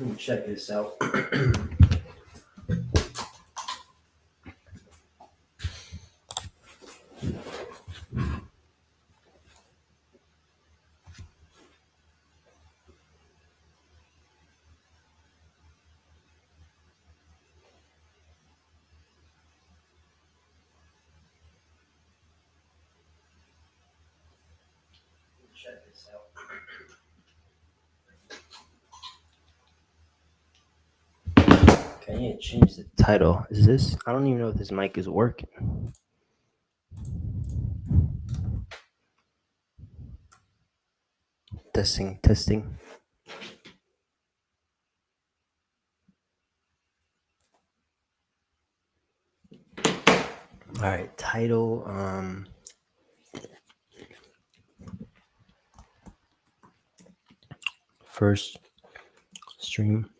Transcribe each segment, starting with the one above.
Let me check this out. Check this out. Okay, I need to change the title. Is this? I don't even know if this mic is working. Testing, testing. All right, title. First stream.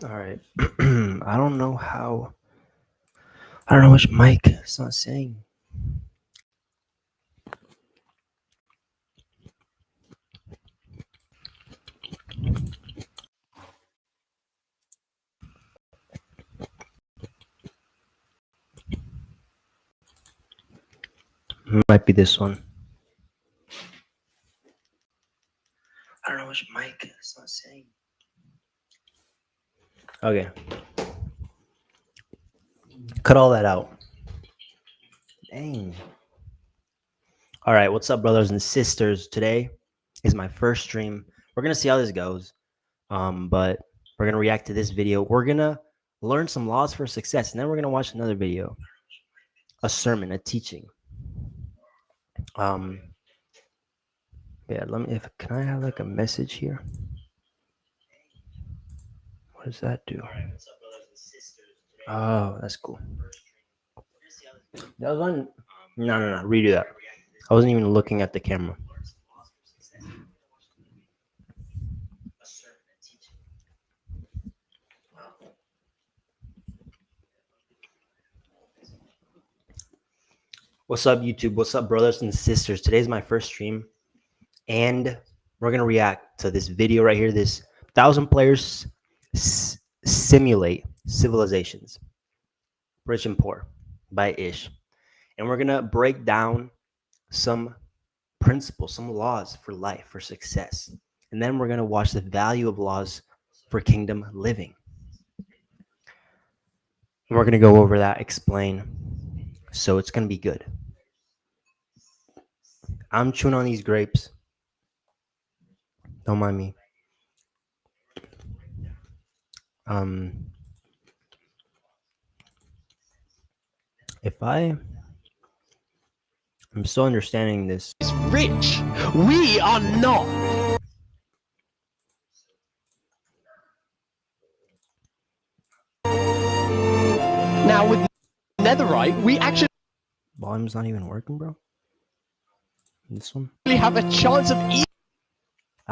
All right. I don't know how. I don't know which mic. It's not saying. Might be this one. I don't know which mic. It's not saying. Okay. Cut all that out. Dang. All right. What's up, brothers and sisters? Today is my first stream. We're going to see how this goes. But we're going to react to this video. We're going to learn some laws for success. And then we're going to watch another video. A sermon, a teaching. Yeah, can I have like a message here? What does that do? Oh, that's cool. That was on. No, redo that. I wasn't even looking at the camera. What's up, YouTube? What's up, brothers and sisters? Today's my first stream, and we're gonna react to this video right here. This 1,000 players simulate civilizations, rich and poor, by Ish, and we're gonna break down some principles, some laws for life, for success, and then we're gonna watch the value of laws for kingdom living. And we're gonna go over that, explain. So it's gonna be good. I'm chewing on these grapes. Don't mind me. If I'm still understanding this. Is rich. We are not. Now with netherite, we actually Volume's not even working, bro. This one? have a chance of I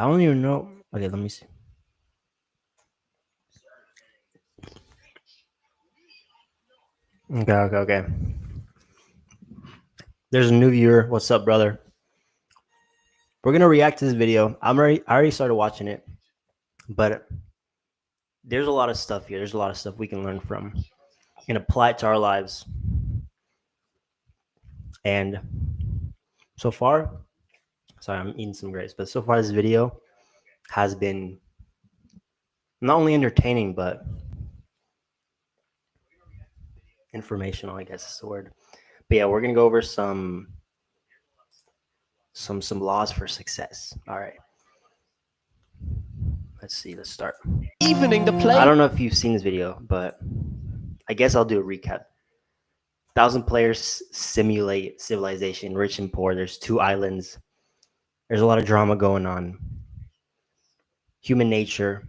don't even know. Okay, let me see. Okay. There's a new viewer. What's up, brother? We're gonna react to this video. I already started watching it, but there's a lot of stuff here. There's a lot of stuff we can learn from and apply it to our lives. And so far, sorry, I'm eating some grapes, but so far this video has been not only entertaining, but informational, I guess is the word. But yeah, we're gonna go over some laws for success. All right. Let's see. Let's start. evening the play. I don't know if you've seen this video, but I guess I'll do a recap. 1,000 players simulate civilization, rich and poor. There's 2 islands. There's a lot of drama going on. Human nature.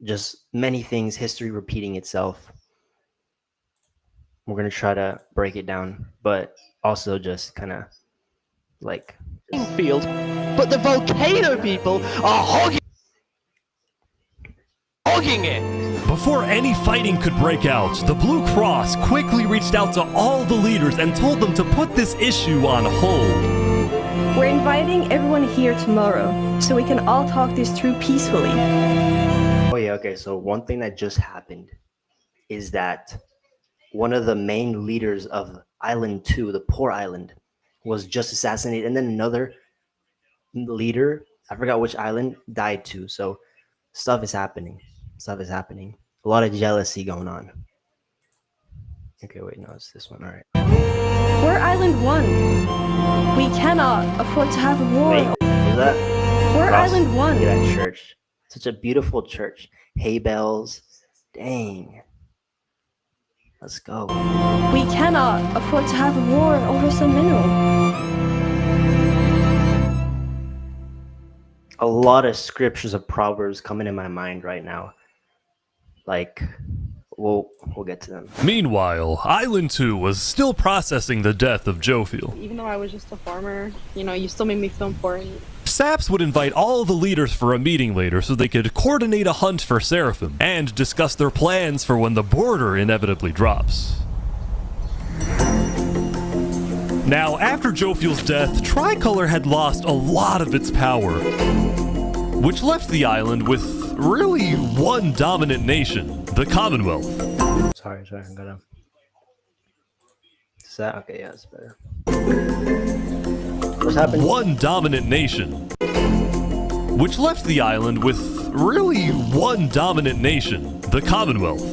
Just many things, history repeating itself. We're going to try to break it down, but also just kind of like... Field, but the volcano people are hogging it. Before any fighting could break out, the Blue Cross quickly reached out to all the leaders and told them to put this issue on hold. We're inviting everyone here tomorrow, so we can all talk this through peacefully. Oh yeah, okay, so one thing that just happened is that one of the main leaders of Island 2, the poor island, was just assassinated, and then another leader, I forgot which island, died too. So stuff is happening. Stuff is happening. A lot of jealousy going on. Okay, wait, no, it's this one. All right. We're Island 1. We cannot afford to have a war. Wait, what was that? We're Cross. Island 1. Look at that church. Such a beautiful church. Hay bells. Dang. Let's go. We cannot afford to have a war over some mineral. A lot of scriptures of Proverbs coming in my mind right now. Like, we'll get to them. Meanwhile, Island 2 was still processing the death of Jophiel. Even though I was just a farmer, you know, you still made me feel important. Saps would invite all the leaders for a meeting later so they could coordinate a hunt for Seraphim and discuss their plans for when the border inevitably drops. Now, after Jophiel's death, Tricolor had lost a lot of its power, which left the island with really one dominant nation, the Commonwealth. Sorry, I gotta... Is that... Okay, yeah, it's better. What's happening? One dominant nation, which left the island with really one dominant nation, the Commonwealth.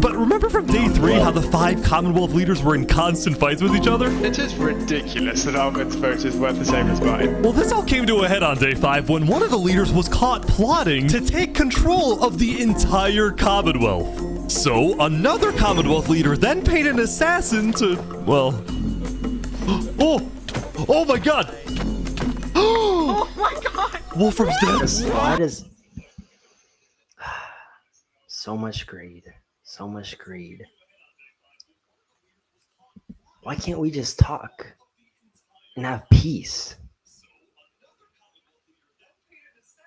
But remember from day 3 how the 5 Commonwealth leaders were in constant fights with each other? It is ridiculous that Ahmed's vote is worth the same as mine. Well, this all came to a head on day 5 when one of the leaders was caught plotting to take control of the entire Commonwealth. So, another Commonwealth leader then paid an assassin to, well... Oh my god! Oh my god! Wolfram's dead. Why does... So much greed. So much greed. Why can't we just talk and have peace?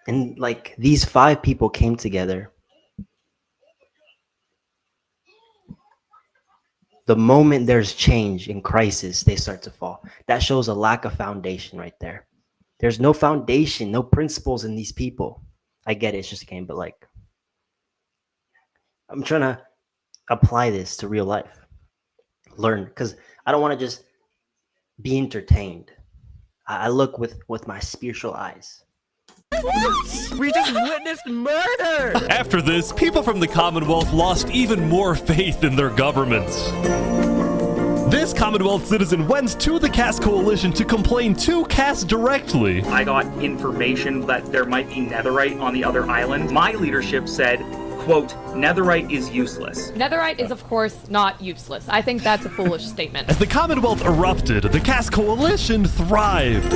And like these 5 people came together. The moment there's change in crisis, they start to fall. That shows a lack of foundation right there. There's no foundation, no principles in these people. I get it, it's just a game, but like, I'm trying to apply this to real life. Learn, because I don't want to just be entertained. I look with my spiritual eyes. We just witnessed murder! After this, people from the Commonwealth lost even more faith in their governments. This Commonwealth citizen went to the Caste Coalition to complain to Caste directly. I got information that there might be netherite on the other island. My leadership said, quote, netherite is useless. Netherite is, of course, not useless. I think that's a foolish statement. As the Commonwealth erupted, the Caste Coalition thrived.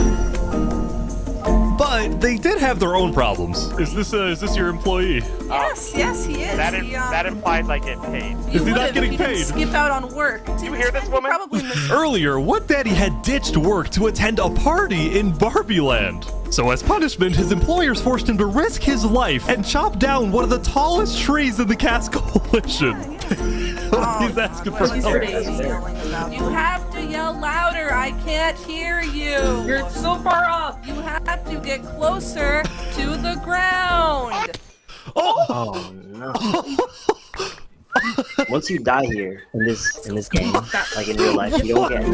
But they did have their own problems. Is this your employee? Yes, he is. That implies I get paid. Is he not getting paid? Skip out on work. You hear this woman? Probably Earlier, What Daddy had ditched work to attend a party in Barbie Land. So as punishment, his employers forced him to risk his life and chop down one of the tallest trees in the Caste Coalition. He's asking for help. You have to yell louder. I can't hear you. You're so far up. You have to get closer to the ground. Oh no. Once you die here in this game, like in real life, you don't get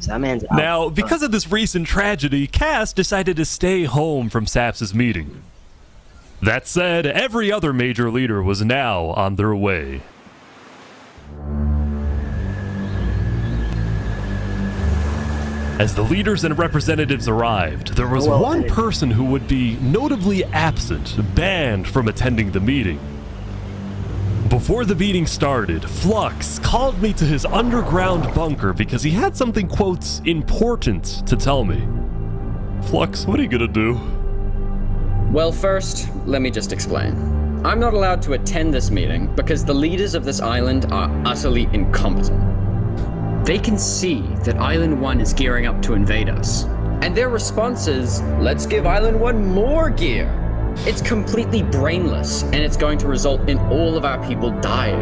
so that man's out. Now, because of this recent tragedy, Cass decided to stay home from Saps' meeting. That said, every other major leader was now on their way. As the leaders and representatives arrived, there was one person who would be notably absent, banned from attending the meeting. Before the meeting started, Flux called me to his underground bunker because he had something, quote, important to tell me. Flux, what are you gonna do? Well, first, let me just explain. I'm not allowed to attend this meeting because the leaders of this island are utterly incompetent. They can see that Island 1 is gearing up to invade us. And their response is, let's give Island 1 more gear. It's completely brainless, and it's going to result in all of our people dying.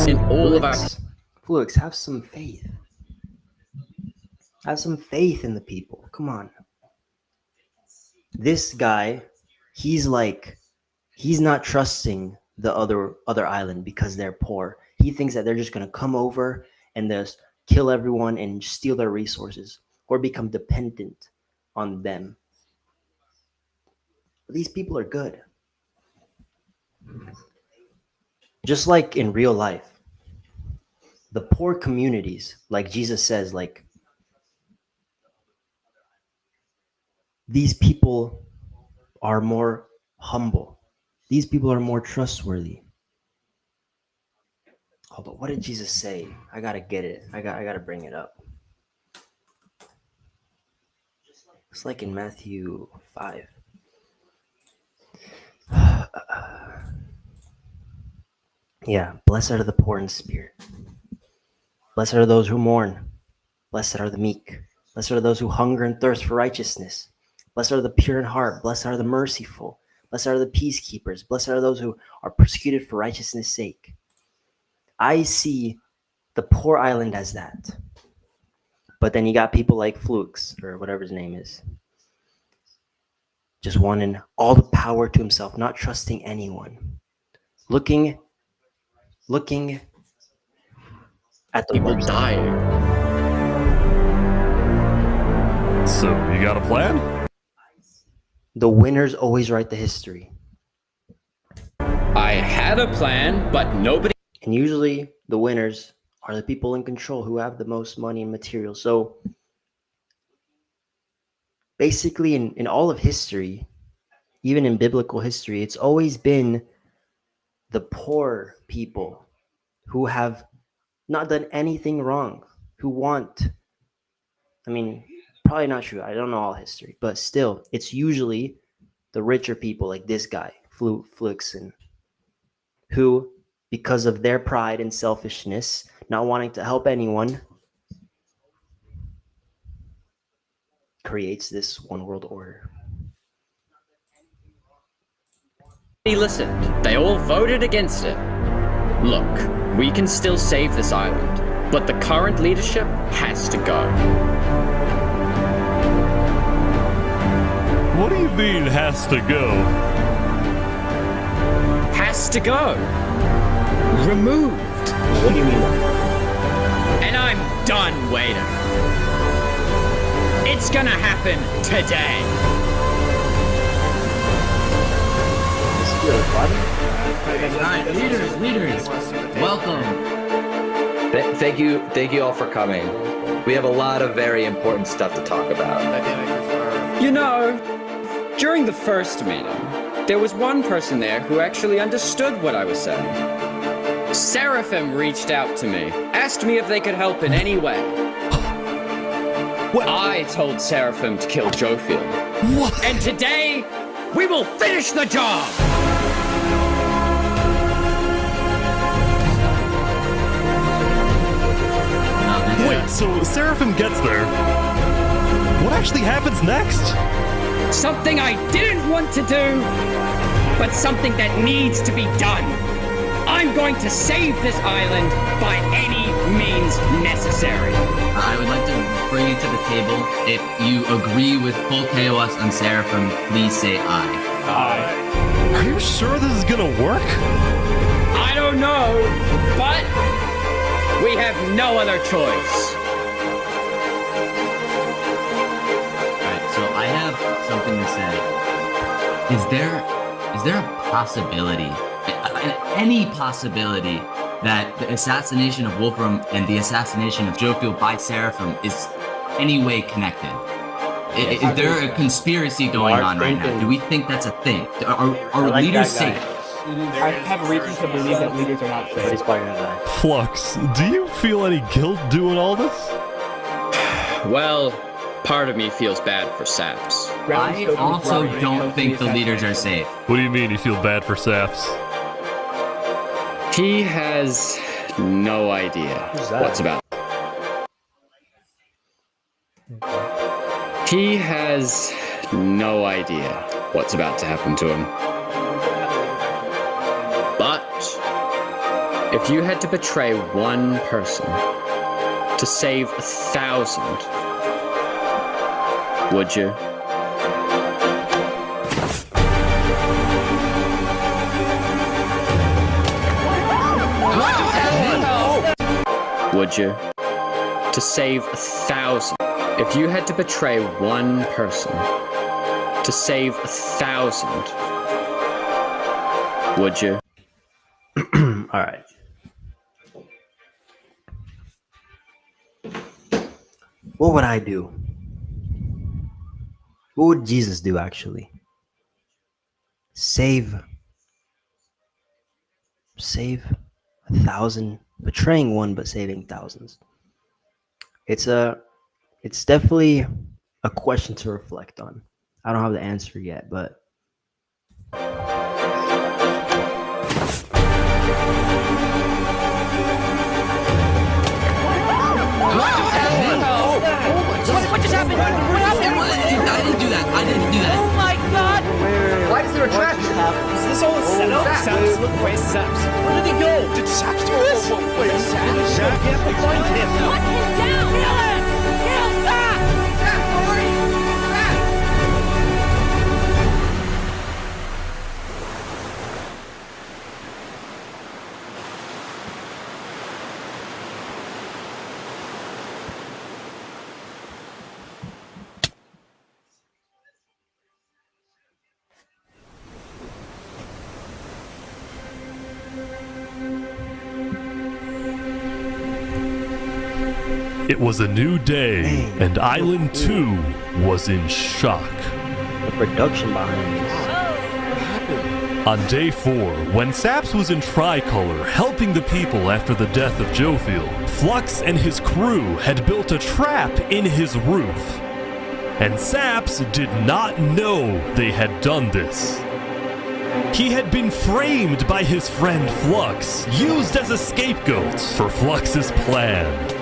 In all of our... Flux, have some faith. Have some faith in the people. Come on. This guy, he's not trusting the other island because they're poor. He thinks that they're just going to come over and just kill everyone and steal their resources or become dependent on them. These people are good. Just like in real life, the poor communities, like Jesus says, like, these people are more humble. These people are more trustworthy. Oh, but what did Jesus say? I gotta get it. I gotta bring it up. It's like in Matthew 5. Yeah, blessed are the poor in spirit. Blessed are those who mourn. Blessed are the meek. Blessed are those who hunger and thirst for righteousness. Blessed are the pure in heart. Blessed are the merciful. Blessed are the peacekeepers. Blessed are those who are persecuted for righteousness' sake. I see the poor island as that. But then you got people like Flux, or whatever his name is, just wanting all the power to himself, not trusting anyone. Looking at the people dying. So, you got a plan? The winners always write the history. I had a plan, but nobody... And usually the winners are the people in control who have the most money and material. So basically in all of history, even in biblical history, it's always been the poor people who have not done anything wrong, who want, I mean, probably not true. I don't know all history, but still, it's usually the richer people like this guy, Flux, and who, because of their pride and selfishness, not wanting to help anyone, creates this one world order. They listened. They all voted against it. Look, we can still save this island, but the current leadership has to go. What do you mean, has to go? Has to go. Removed. What do you mean? And I'm done waiting. It's gonna happen today. Alright, leaders, welcome. Thank you all for coming. We have a lot of very important stuff to talk about. You know, during the first meeting, there was one person there who actually understood what I was saying. Seraphim reached out to me, asked me if they could help in any way. What? I told Seraphim to kill Jofiel. What? And today, we will finish the job! Wait, so Seraphim gets there. What actually happens next? Something I didn't want to do, but something that needs to be done. I'm going to save this island by any means necessary. I would like to bring it to the table. If you agree with full chaos and Seraphim, please say aye. Aye. Are you sure this is gonna work? I don't know, but we have no other choice. Alright, so I have something to say. Is there a possibility, any possibility, that the assassination of Wolfram and the assassination of Jofiel by Seraphim is any way connected? Is there a conspiracy going on right now? Do we think that's a thing? Are leaders safe? I have reason to believe that leaders are not safe. Flux, do you feel any guilt doing all this? Well, part of me feels bad for Saps. I also don't think the leaders are safe. What do you mean you feel bad for Saps? He has no idea what's about. He has no idea what's about to happen to him. But if you had to betray one person to save 1,000, would you? Would you? To save 1,000. If you had to betray one person to save 1,000, would you? All right. What would I do? What would Jesus do, actually? Save 1,000, betraying one but saving thousands. It's definitely a question to reflect on. I don't have the answer yet, but What just happened? What happened? I didn't do that. I didn't do that. Oh my god! Why is there a trap? Is this all a setup? Saps, look, where's Saps? Where did he go? Did Saps do this? Wait, Saps? You have to find him. Put him down! Kill him! Kill Saps! Saps, where are you? Saps! It was a new day, and Island 2 was in shock. the production behind this. On day 4, when Saps was in Tricolor helping the people after the death of Jofiel, Flux and his crew had built a trap in his roof. And Saps did not know they had done this. He had been framed by his friend Flux, used as a scapegoat for Flux's plan.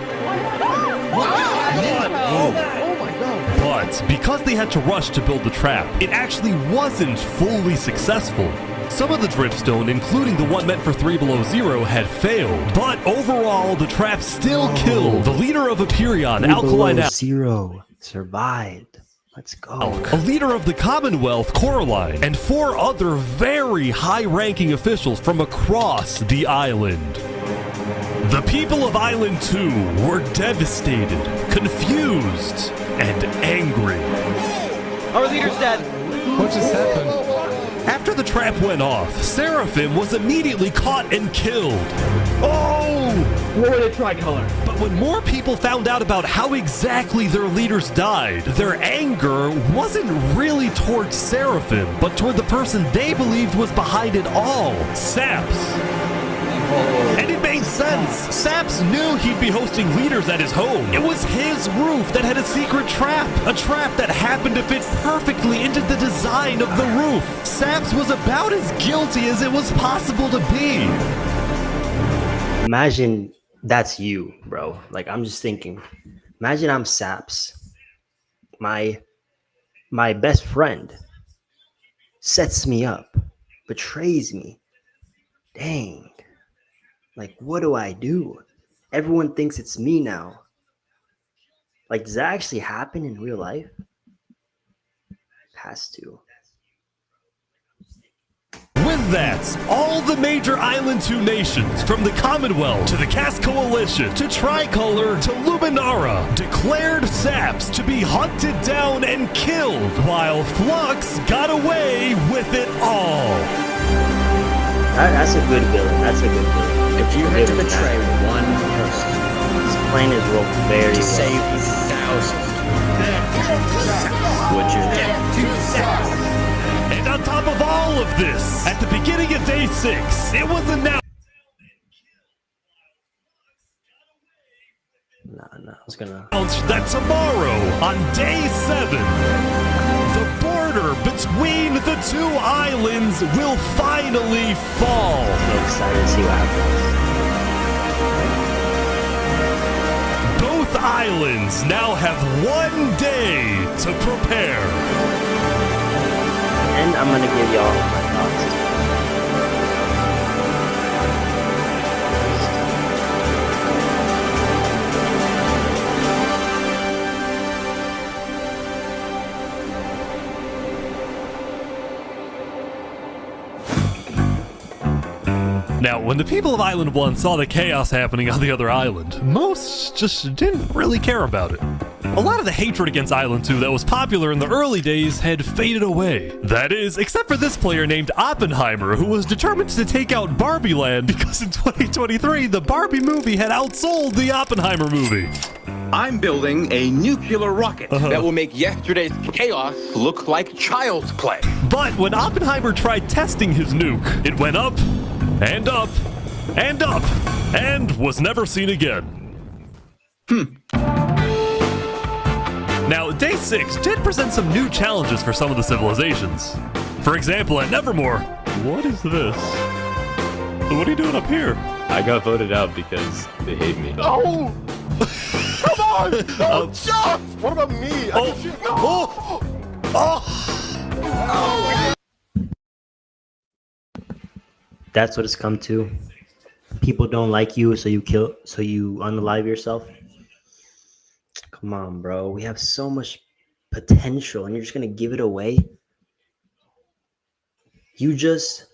But because they had to rush to build the trap, it actually wasn't fully successful. Some of the dripstone, including the one meant for 3 Below Zero, had failed. But overall, the trap still killed the leader of Aperion, Alkaline Zero survived. Let's go. A leader of the Commonwealth, Coraline, and 4 other very high-ranking officials from across the island. The people of Island 2 were devastated, confused, and angry. Our leader's dead. What just happened? After the trap went off, Seraphim was immediately caught and killed. Oh! What a Tricolor. But when more people found out about how exactly their leaders died, their anger wasn't really towards Seraphim, but toward the person they believed was behind it all, Saps. And it made sense. Saps knew he'd be hosting leaders at his home. It was his roof that had a secret trap. A trap that happened to fit perfectly into the design of the roof. Saps was about as guilty as it was possible to be. Imagine that's you, bro. Like, I'm just thinking. Imagine I'm Saps. My best friend sets me up, betrays me. Dang. Like, what do I do? Everyone thinks it's me now. Like, does that actually happen in real life? Has to. With that, all the major Island 2 nations, from the Commonwealth to the Cast Coalition to Tricolor to Luminara, declared Saps to be hunted down and killed, while Flux got away with it all. That's a good villain. That's a good villain. If you had to betray one person This plane is rolled very to well. save thousands, would you? And on top of all of this, at the beginning of day 6, it was announced. Nah, I was gonna. That tomorrow, on day 7, the border between the two islands will finally fall. So excited to see what happens. Both islands now have 1 day to prepare. And I'm gonna give y'all my thoughts. Now, when the people of Island 1 saw the chaos happening on the other island, most just didn't really care about it. A lot of the hatred against Island 2 that was popular in the early days had faded away. That is, except for this player named Oppenheimer, who was determined to take out Barbie Land because in 2023, the Barbie movie had outsold the Oppenheimer movie. I'm building a nuclear rocket that will make yesterday's chaos look like child's play. But when Oppenheimer tried testing his nuke, it went up, and up, and up, and was never seen again. Now, Day 6 did present some new challenges for some of the civilizations. For example, at Nevermore, what is this? What are you doing up here? I got voted out because they hate me. Oh! Come on! No, Josh! What about me? That's what it's come to. People don't like you, so you unalive yourself. Come on, bro. We have so much potential, and you're just gonna give it away. You just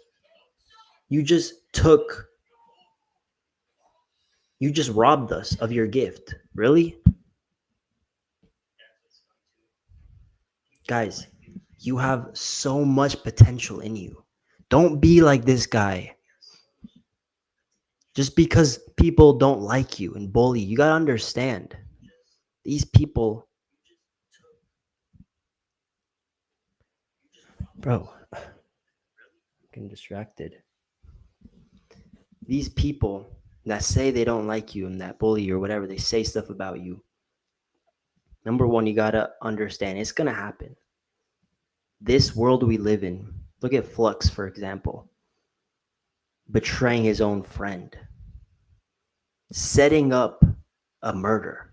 robbed us of your gift. Really? Guys, you have so much potential in you. Don't be like this guy. Just because people don't like you and bully you, gotta understand. These people, bro, I'm getting distracted. These people that say they don't like you and that bully you or whatever, they say stuff about you. Number one, you gotta understand it's gonna happen. This world we live in, look at Flux, for example, betraying his own friend, setting up a murder.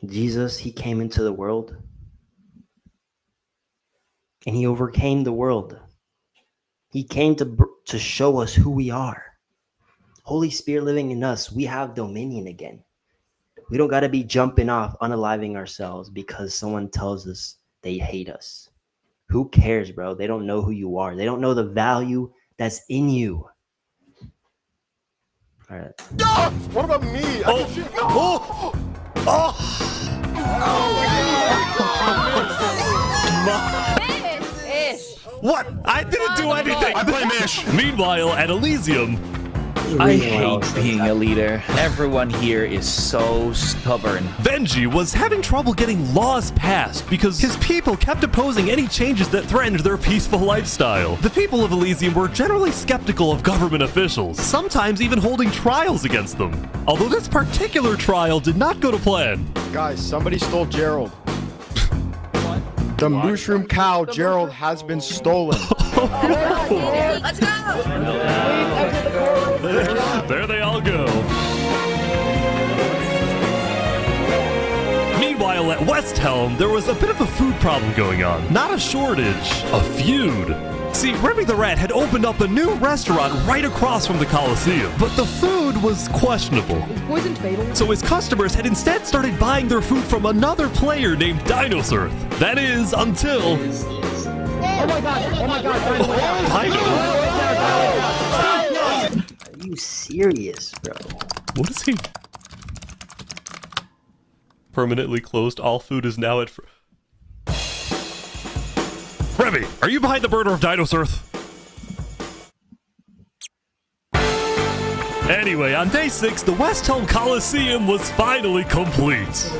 Jesus, he came into the world and he overcame the world. He came to show us who we are. Holy Spirit living in us, we have dominion again. We don't got to be jumping off, unaliving ourselves because someone tells us they hate us. Who cares, bro? They don't know who you are. They don't know the value that's in you. All right. Josh! What about me? What? I didn't do anything. I blame Ish. Meanwhile, at Elysium, I hate being a leader. Everyone here is so stubborn. Benji was having trouble getting laws passed because his people kept opposing any changes that threatened their peaceful lifestyle. The people of Elysium were generally skeptical of government officials, sometimes even holding trials against them. Although this particular trial did not go to plan. Guys, somebody stole Gerald. The mushroom cow, Gerald, has been stolen. Let's go! There they all go. Meanwhile, at West Helm, there was a bit of a food problem going on. Not a shortage, a feud. See, Remy the Rat had opened up a new restaurant right across from the Coliseum, but the food was questionable. Is poison fatal? So his customers had instead started buying their food from another player named Dinosurf. That is, until... Oh my god! Oh my god! Dino. Are you serious, bro? What is he? Permanently closed. All food is now at... Remy, are you behind the murder of Dinos Earth? Anyway, on day 6, the West Helm Coliseum was finally complete.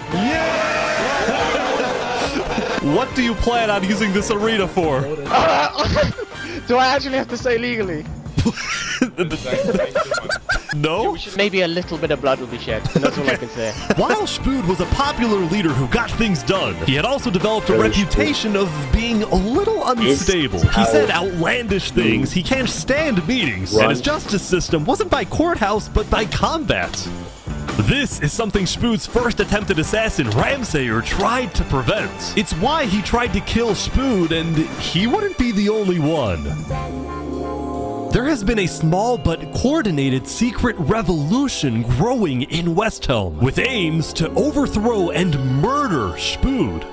What do you plan on using this arena for? Do I actually have to say legally? No? Maybe a little bit of blood will be shed. That's all I can say. While Spood was a popular leader who got things done, he had also developed a reputation of being a little unstable. He said outlandish things, he can't stand meetings, and his justice system wasn't by courthouse, but by combat. This is something Spood's first attempted assassin, Ramsayer, tried to prevent. It's why he tried to kill Spood, and he wouldn't be the only one. There has been a small but coordinated secret revolution growing in West Helm, with aims to overthrow and murder Spood.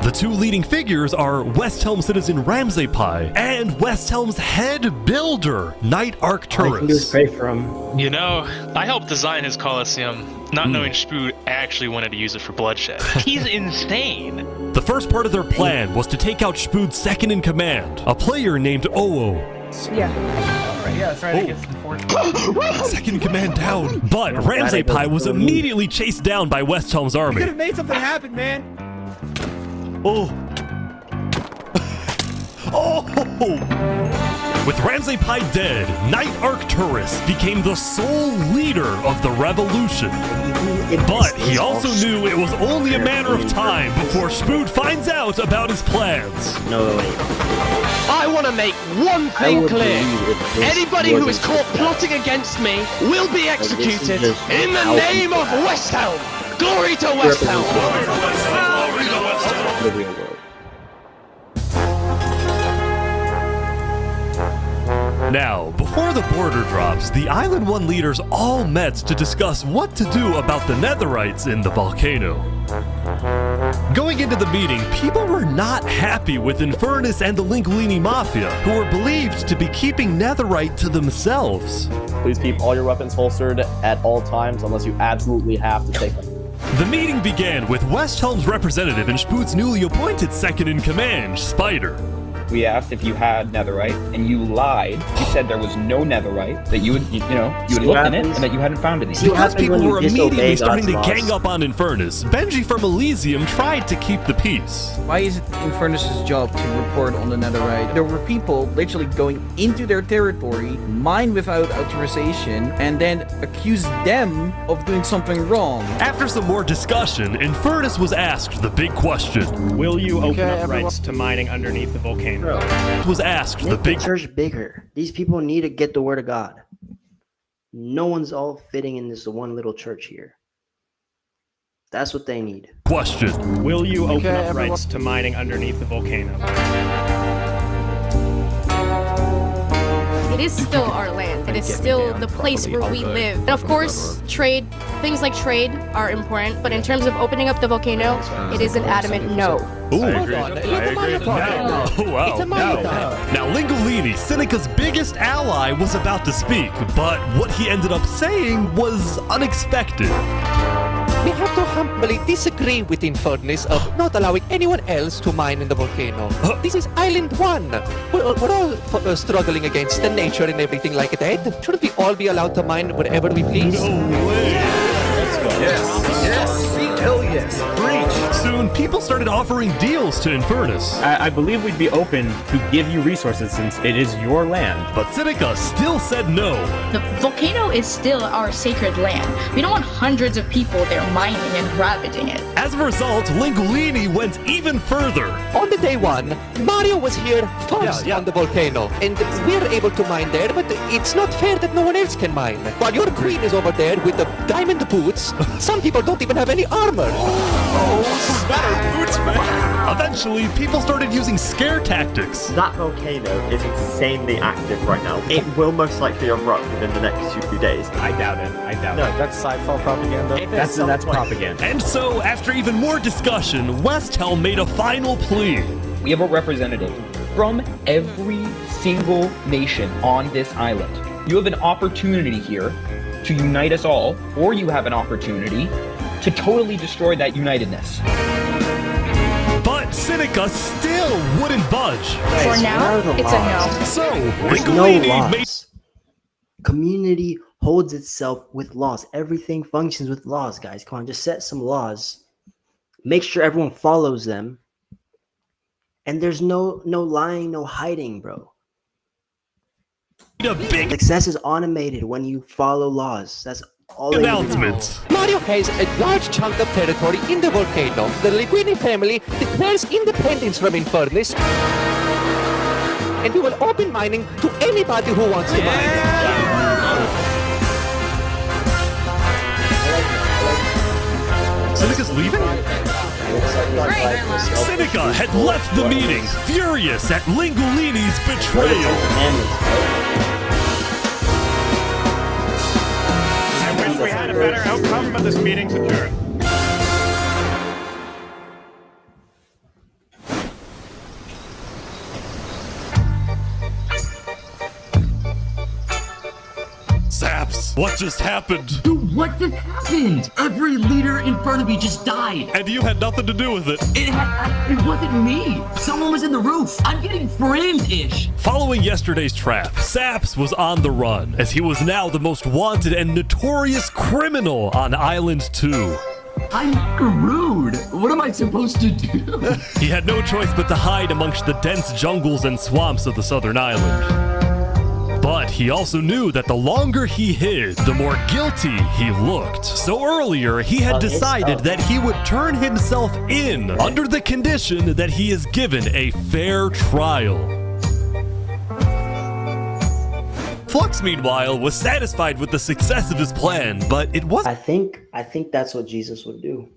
The two leading figures are West Helm citizen Ramsay Pi and West Helm's head builder, Knight Arcturus. Pray for him. You know, I helped design his Coliseum, not knowing Spood actually wanted to use it for bloodshed. He's insane. The first part of their plan was to take out Spood's second in command, a player named Oo. Yeah. Yeah, that's right. Against the Second command down. But Ramsay Pi was immediately chased down by West Helm's army. You could have made something happen, man. Oh. With Ramsay Pi dead, Knight Arcturus became the sole leader of the revolution. But he also knew it was only a matter of time before Spood finds out about his plans. No way. I want to make one thing clear. Anybody who is caught plotting against me will be executed in the name of West Helm. Glory to West Helm. The real world. Now, before the border drops, the Island 1 leaders all met to discuss what to do about the Netherites in the volcano. Going into the meeting, people were not happy with Infernus and the Linguini Mafia, who were believed to be keeping Netherite to themselves. Please keep all your weapons holstered at all times unless you absolutely have to take them. The meeting began with West Helm's representative and Spood's newly appointed second-in-command, Spider. We asked if you had netherite, and you lied. You said there was no netherite, that you would looked in it, and that you hadn't found any. Because people were immediately starting to gang up on Infernus, Benji from Elysium tried to keep the peace. Why is it Infernus' job to report on the netherite? There were people literally going into their territory, mine without authorization, and then accuse them of doing something wrong. After some more discussion, Infernus was asked the big question. Will you open up rights to mining underneath the volcano? Was asked Make the big church bigger. These people need to get the word of God. No one's all fitting in this one little church here. That's what they need. Question. Will you open up rights to mining underneath the volcano? It is still our land. It is still the place where we live. And of course, trade, things like trade are important, but in terms of opening up the volcano, it is an adamant no. Ooh. I agree. Oh, wow. Now, Lingolini, Seneca's biggest ally, was about to speak, but what he ended up saying was unexpected. We have to humbly disagree with Infernus of not allowing anyone else to mine in the volcano. This is Island 1. We're all struggling against the nature and everything like that. Shouldn't we all be allowed to mine wherever we please? No way. Let's go. Yes. Hell yes. Preach. Soon, people started offering deals to Infernus. I believe we'd be open to give you resources since it is your land. But Seneca still said no. The volcano is still our sacred land. We don't want hundreds of people there mining and ravaging it. As a result, Lingolini went even further. On the day 1, Mario was here first on the volcano, and we're able to mine there, but it's not fair that no one else can mine. While your queen is over there with the diamond boots, some people don't even have any armor. Oh, better boots, man. Eventually, people started using scare tactics. That volcano is insanely active right now. It will most likely erupt within the next few days. I doubt it. No, that's sci-fi propaganda. That's propaganda. And so, after even more discussion, West Helm made a final plea. We have a representative from every single nation on this island. You have an opportunity here to unite us all, or you have an opportunity to totally destroy that unitedness. But Seneca still wouldn't budge. For now, it's a no. So, There's no Ringolini made laws. Community holds itself with laws. Everything functions with laws, guys. Come on, just set some laws. Make sure everyone follows them. And there's no lying, no hiding, bro. a big Success is automated when you follow laws. That's all. announcement. Mario has a large chunk of territory in the volcano. The Linguini family declares independence from Infernus, and we will open mining to anybody who wants to mine. Seneca's leaving? Seneca had left the meeting, furious at Lingolini's betrayal. I wish we had a better outcome, but this meeting's adjourned. Saps, what just happened? Dude, what just happened? Every leader in front of me just died. And you had nothing to do with it. It wasn't me. Someone was in the roof. I'm getting framed-ish. Following yesterday's trap, Saps was on the run, as he was now the most wanted and notorious criminal on Island 2. I'm screwed. What am I supposed to do? He had no choice but to hide amongst the dense jungles and swamps of the southern island. But he also knew that the longer he hid, the more guilty he looked. So earlier, he had decided that he would turn himself in under the condition that he is given a fair trial. Flux, meanwhile, was satisfied with the success of his plan, but it wasn't. I think that's what Jesus would do.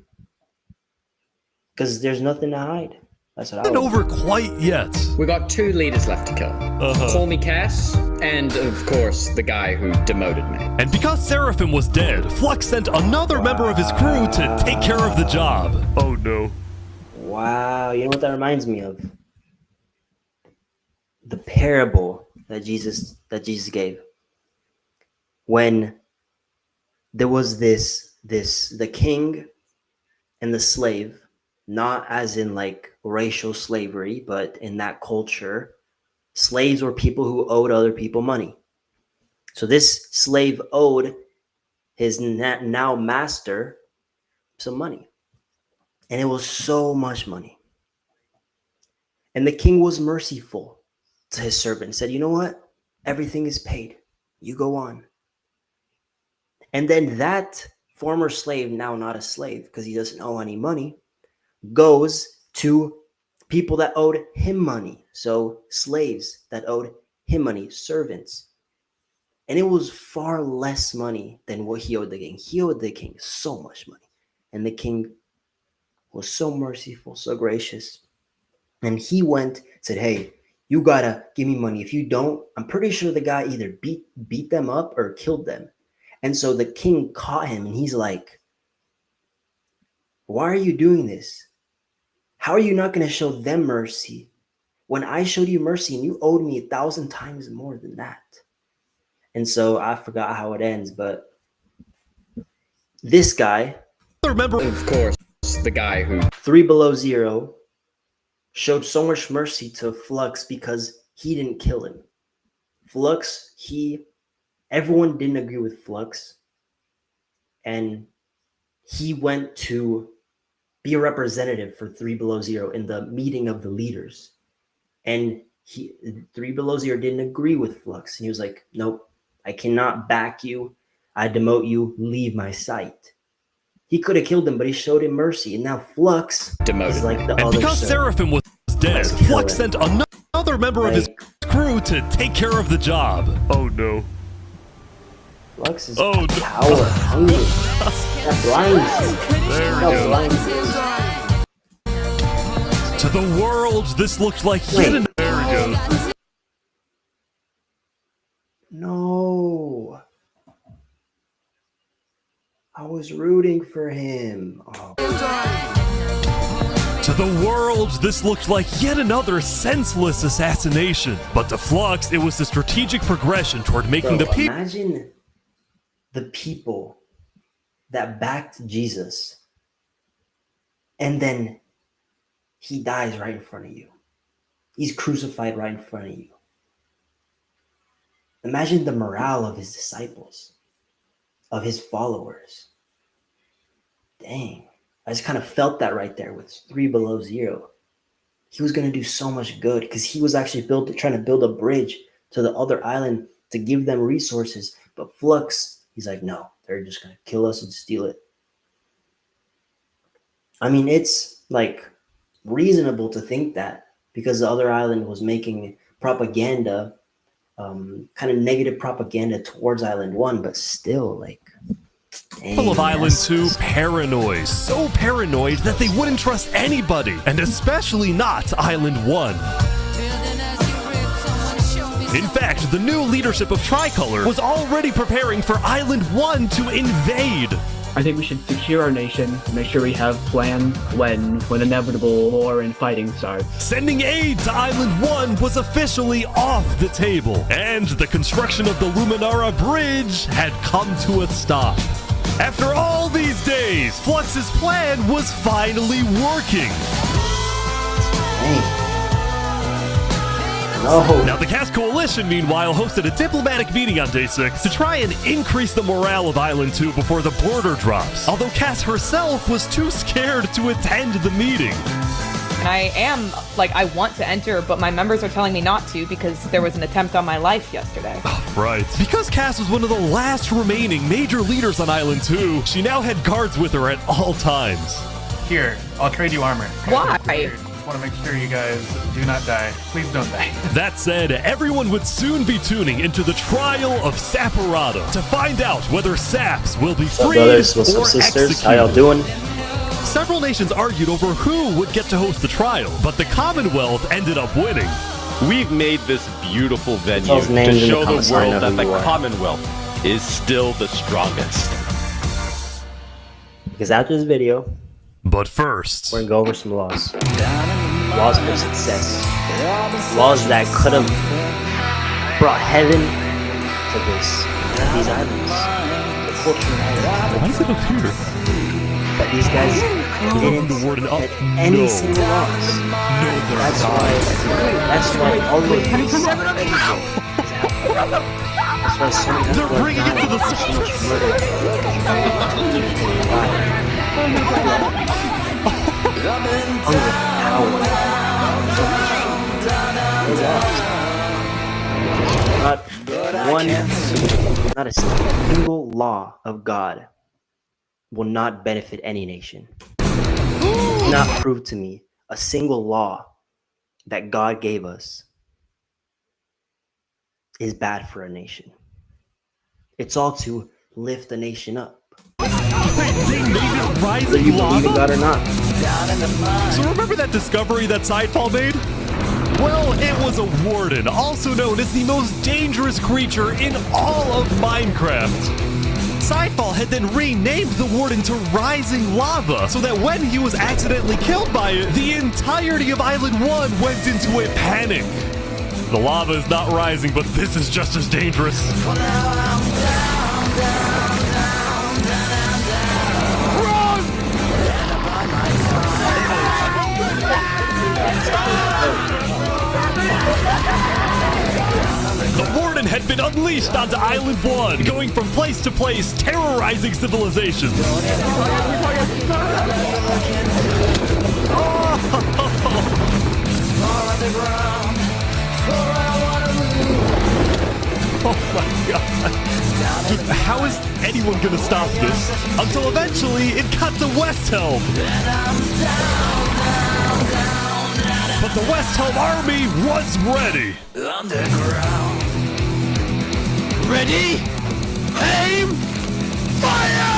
Because there's nothing to hide. That's what I would over quite yet. We got 2 leaders left to kill. Call me Cass, and of course, the guy who demoted me. And because Seraphim was dead, Flux sent another member of his crew to take care of the job. Oh no. Wow, you know what that reminds me of? The parable that Jesus gave. When there was the king and the slave, not as in like racial slavery, but in that culture, slaves were people who owed other people money. So this slave owed his now master some money. And it was so much money. And the king was merciful to his servant and said, you know what? Everything is paid. You go on. And then that former slave, now not a slave because he doesn't owe any money, goes to people that owed him money. So slaves that owed him money, servants. And it was far less money than what he owed the king. He owed the king so much money. And the king was so merciful, so gracious. And he went, said, hey, you gotta give me money. If you don't, I'm pretty sure the guy either beat them up or killed them. And so the king caught him and he's like, why are you doing this? How are you not going to show them mercy when I showed you mercy and you owed me 1,000 times more than that? And so I forgot how it ends, but this guy, remember, of course, the guy who 3 Below Zero showed so much mercy to Flux because he didn't kill him. Flux, everyone didn't agree with Flux, and he went to be a representative for 3 Below Zero in the meeting of the leaders. And 3 Below Zero didn't agree with Flux. And he was like, nope, I cannot back you. I demote you. Leave my sight. He could have killed him, but he showed him mercy. And now Flux is like the other. And because Seraphim was dead, Flux sent another member of his crew to take care of the job. Oh no. Flux is power hungry. That blinds. There we go. To the world, this looked like yet another. There we go. No. I was rooting for him. Oh. To the world, this looked like yet another senseless assassination. But to Flux, it was the strategic progression toward making the people. Imagine the people that backed Jesus, and then he dies right in front of you. He's crucified right in front of you. Imagine the morale of his disciples, of his followers. Dang. I just kind of felt that right there with 3 below 0. He was going to do so much good because he was actually trying to build a bridge to the other island to give them resources. But Flux, he's like, no, they're just going to kill us and steal it. I mean, it's like reasonable to think that because the other island was making propaganda, kind of negative propaganda towards Island 1, but still, like, People of Island 2 paranoid. So paranoid that they wouldn't trust anybody, and especially not Island 1. In fact, the new leadership of Tricolor was already preparing for Island 1 to invade. I think we should secure our nation, make sure we have plans when inevitable war and fighting starts. Sending aid to Island 1 was officially off the table, and the construction of the Luminara Bridge had come to a stop. After all these days, Flux's plan was finally working. No. Now, the Cast Coalition, meanwhile, hosted a diplomatic meeting on Day 6 to try and increase the morale of Island 2 before the border drops, although Cass herself was too scared to attend the meeting. And I want to enter, but my members are telling me not to because there was an attempt on my life yesterday. Right. Because Cass was one of the last remaining major leaders on Island 2, she now had guards with her at all times. Here, I'll trade you armor. Why? Want to make sure you guys do not die. Please don't die. That said, everyone would soon be tuning into the trial of Saporado to find out whether Saps will be freed or executed. How y'all doing? Several nations argued over who would get to host the trial, but the Commonwealth ended up winning. We've made this beautiful venue to show the world that the Commonwealth is still the strongest. Because after this video, but first, we're gonna go over some laws. Laws for success. Laws that could have brought heaven to these islands. The culture islands. Why is it up here? But these guys didn't get any single laws. No, that's why all of these. That's why so many they're bringing it to the not a single law of God will not benefit any nation. Do not prove to me a single law that God gave us is bad for a nation. It's all to lift the nation up. They made it rising whether you lava? believe in God or not. So remember that discovery that Sidefall made? Well, it was a warden, also known as the most dangerous creature in all of Minecraft. Sidefall had then renamed the warden to Rising Lava, so that when he was accidentally killed by it, the entirety of Island 1 went into a panic. The lava is not rising, but this is just as dangerous. The warden had been unleashed onto Island 1, going from place to place, terrorizing civilizations. Oh my god. Dude, how is anyone gonna stop this? Until eventually it got to West Helm. But the West Helm army was ready. Underground. Ready? Aim! Fire!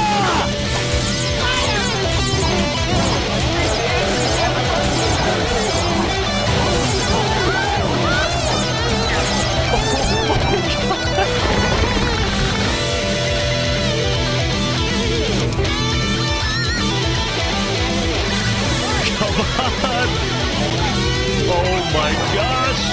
Come on! Oh my gosh!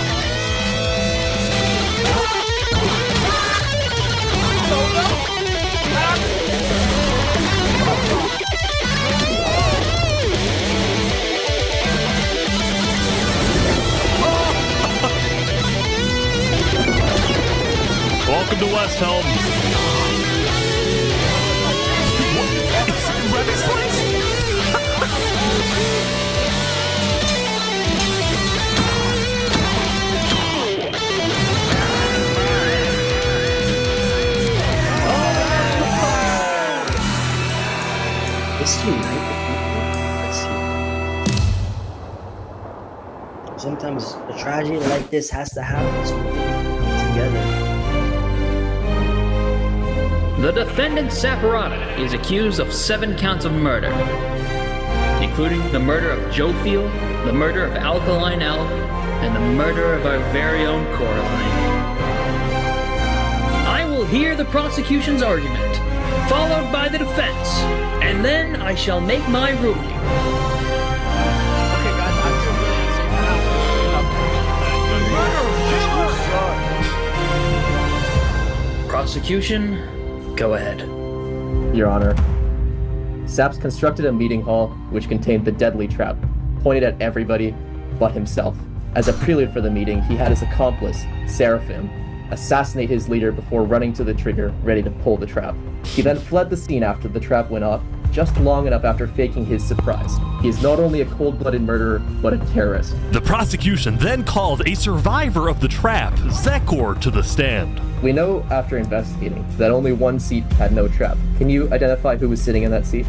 Welcome to West Helm. It's Reddit's place? Let's unite the people. Let's see. Sometimes a tragedy like this has to happen so we can come together. The defendant Saporada is accused of 7 counts of murder, including the murder of Joe Field, the murder of Alkaline Elf, and the murder of our very own Coraline. I will hear the prosecution's argument, followed by the defense, and then I shall make my ruling. Prosecution, go ahead. Your Honor, Saps constructed a meeting hall which contained the deadly trap, pointed at everybody but himself. As a prelude for the meeting, he had his accomplice, Seraphim, assassinate his leader before running to the trigger, ready to pull the trap. He then fled the scene after the trap went off, just long enough after faking his surprise. He is not only a cold-blooded murderer, but a terrorist. The prosecution then called a survivor of the trap, Zekor, to the stand. We know after investigating that only one seat had no trap. Can you identify who was sitting in that seat?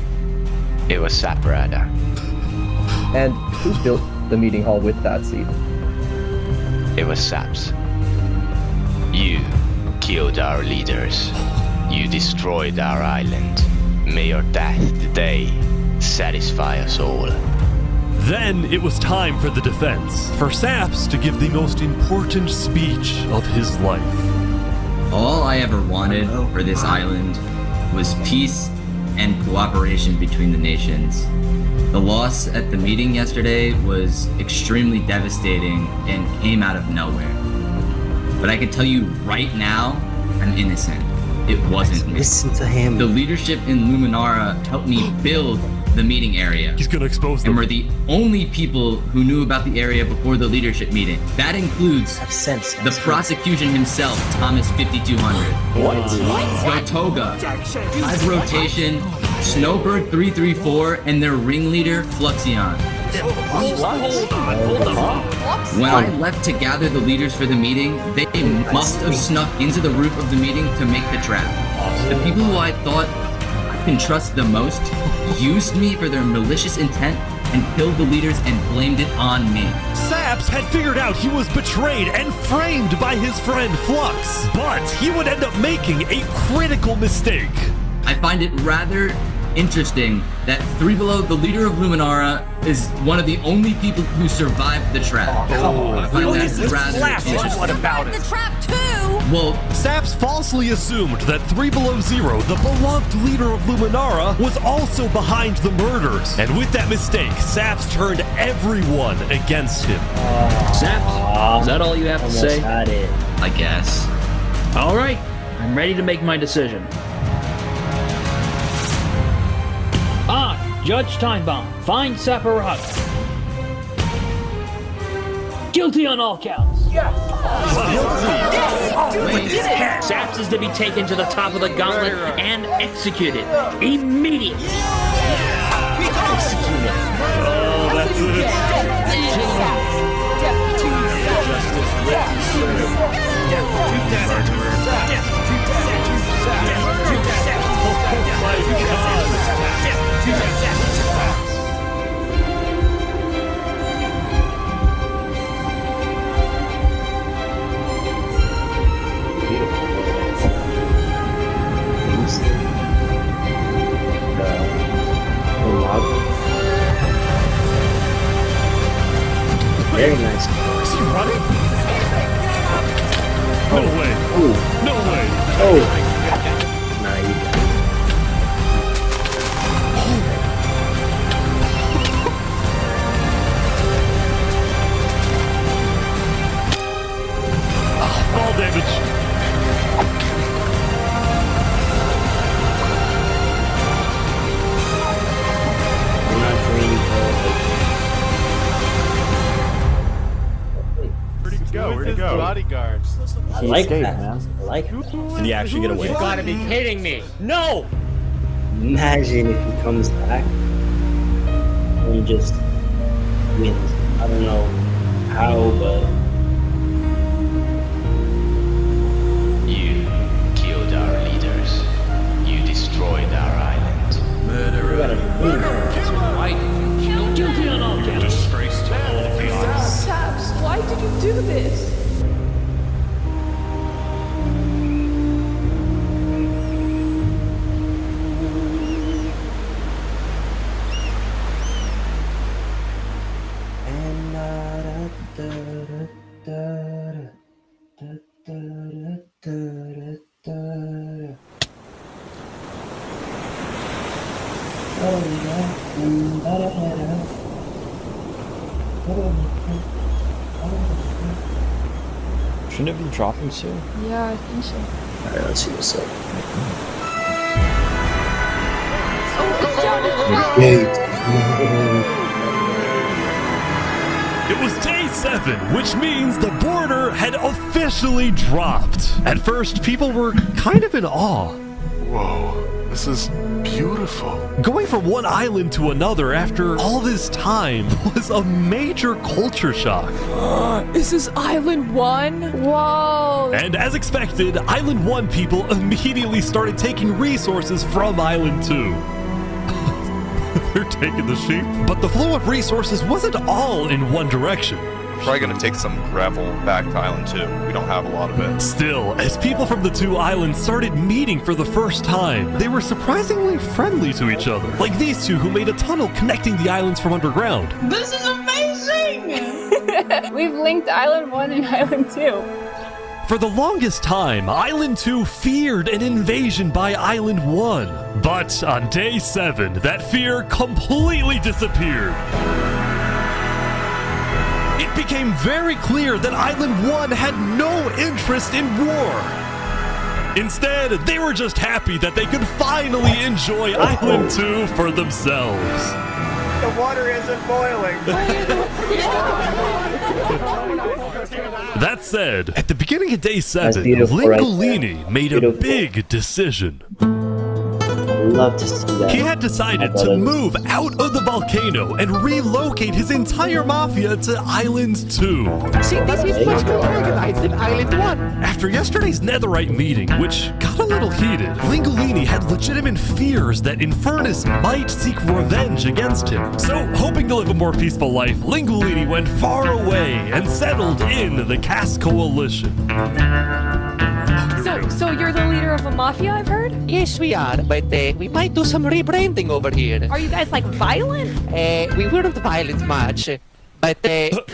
It was Saporada. And who built the meeting hall with that seat? It was Saps. You killed our leaders. You destroyed our island. May your death today satisfy us all. Then it was time for the defense, for Saps to give the most important speech of his life. All I ever wanted for this island was peace and cooperation between the nations. The loss at the meeting yesterday was extremely devastating and came out of nowhere. But I can tell you right now, I'm innocent. It wasn't me. Listen to him. The leadership in Luminara helped me build the meeting area. He's gonna expose them. And we're the only people who knew about the area before the leadership meeting. That includes the prosecution himself, Thomas 5200. Gotoga, Hive Rotation, Snowbird 334, and their ringleader, Fluxion. When I left to gather the leaders for the meeting, they must have snuck into the roof of the meeting to make the trap. The people who I thought I can trust the most used me for their malicious intent and killed the leaders and blamed it on me. Saps had figured out he was betrayed and framed by his friend Flux, but he would end up making a critical mistake. I find it rather interesting that Three Below, the leader of Luminara, is one of the only people who survived the trap. I find that rather interesting. What about it? The trap too! Well, Saps falsely assumed that 3 Below Zero, the beloved leader of Luminara, was also behind the murders. And with that mistake, Saps turned everyone against him. Saps, is that all you have to say? I guess. All right, I'm ready to make my decision. Judge Timebomb, find Saporada guilty on all counts. Yes! Saps is to be taken to the top of the gauntlet and executed immediately. Executed. Oh, that's Very nice. Is he running? No way. Ooh. No way. Oh. Nah, you got Fall damage. I'm not green. Pretty good go. his bodyguards. I like that, man. I like it. Did he actually get away? You gotta be kidding me! No! Imagine if he comes back and just wins. I don't know how, but You killed our leaders. You destroyed our island. Guilty on all counts. Disgrace to all of the island. Saps, why did you do this? Shouldn't it be dropping soon? Yeah, I think so. alright, let's see what's up. It was day 7, which means the border had officially dropped. At first, people were kind of in awe. Whoa, this is beautiful. Going from one island to another after all this time was a major culture shock. Is this Island 1? Whoa! And as expected, Island 1 people immediately started taking resources from Island 2. They're taking the sheep. But the flow of resources wasn't all in one direction. Probably gonna take some gravel back to Island 2. We don't have a lot of it. Still, as people from the two islands started meeting for the first time, they were surprisingly friendly to each other. Like these two who made a tunnel connecting the islands from underground. This is amazing! We've linked Island 1 and Island 2. For the longest time, Island 2 feared an invasion by Island 1. But on day 7, that fear completely disappeared. It became very clear that Island 1 had no interest in war. Instead, they were just happy that they could finally enjoy Island 2 for themselves. The water isn't boiling. That said, at the beginning of day 7, beautiful, right Lingolini made a big decision. Love to see that. He had decided to move out of the volcano and relocate his entire mafia to Island 2. See, this is much more organized than Island 1. After yesterday's Netherite meeting, which got a little heated, Lingolini had legitimate fears that Infernus might seek revenge against him. So, hoping to live a more peaceful life, Lingolini went far away and settled in the Cass Coalition. So you're the leader of a mafia, I've heard? Yes, we are, but we might do some rebranding over here. Are you guys, like, violent? We weren't violent much, but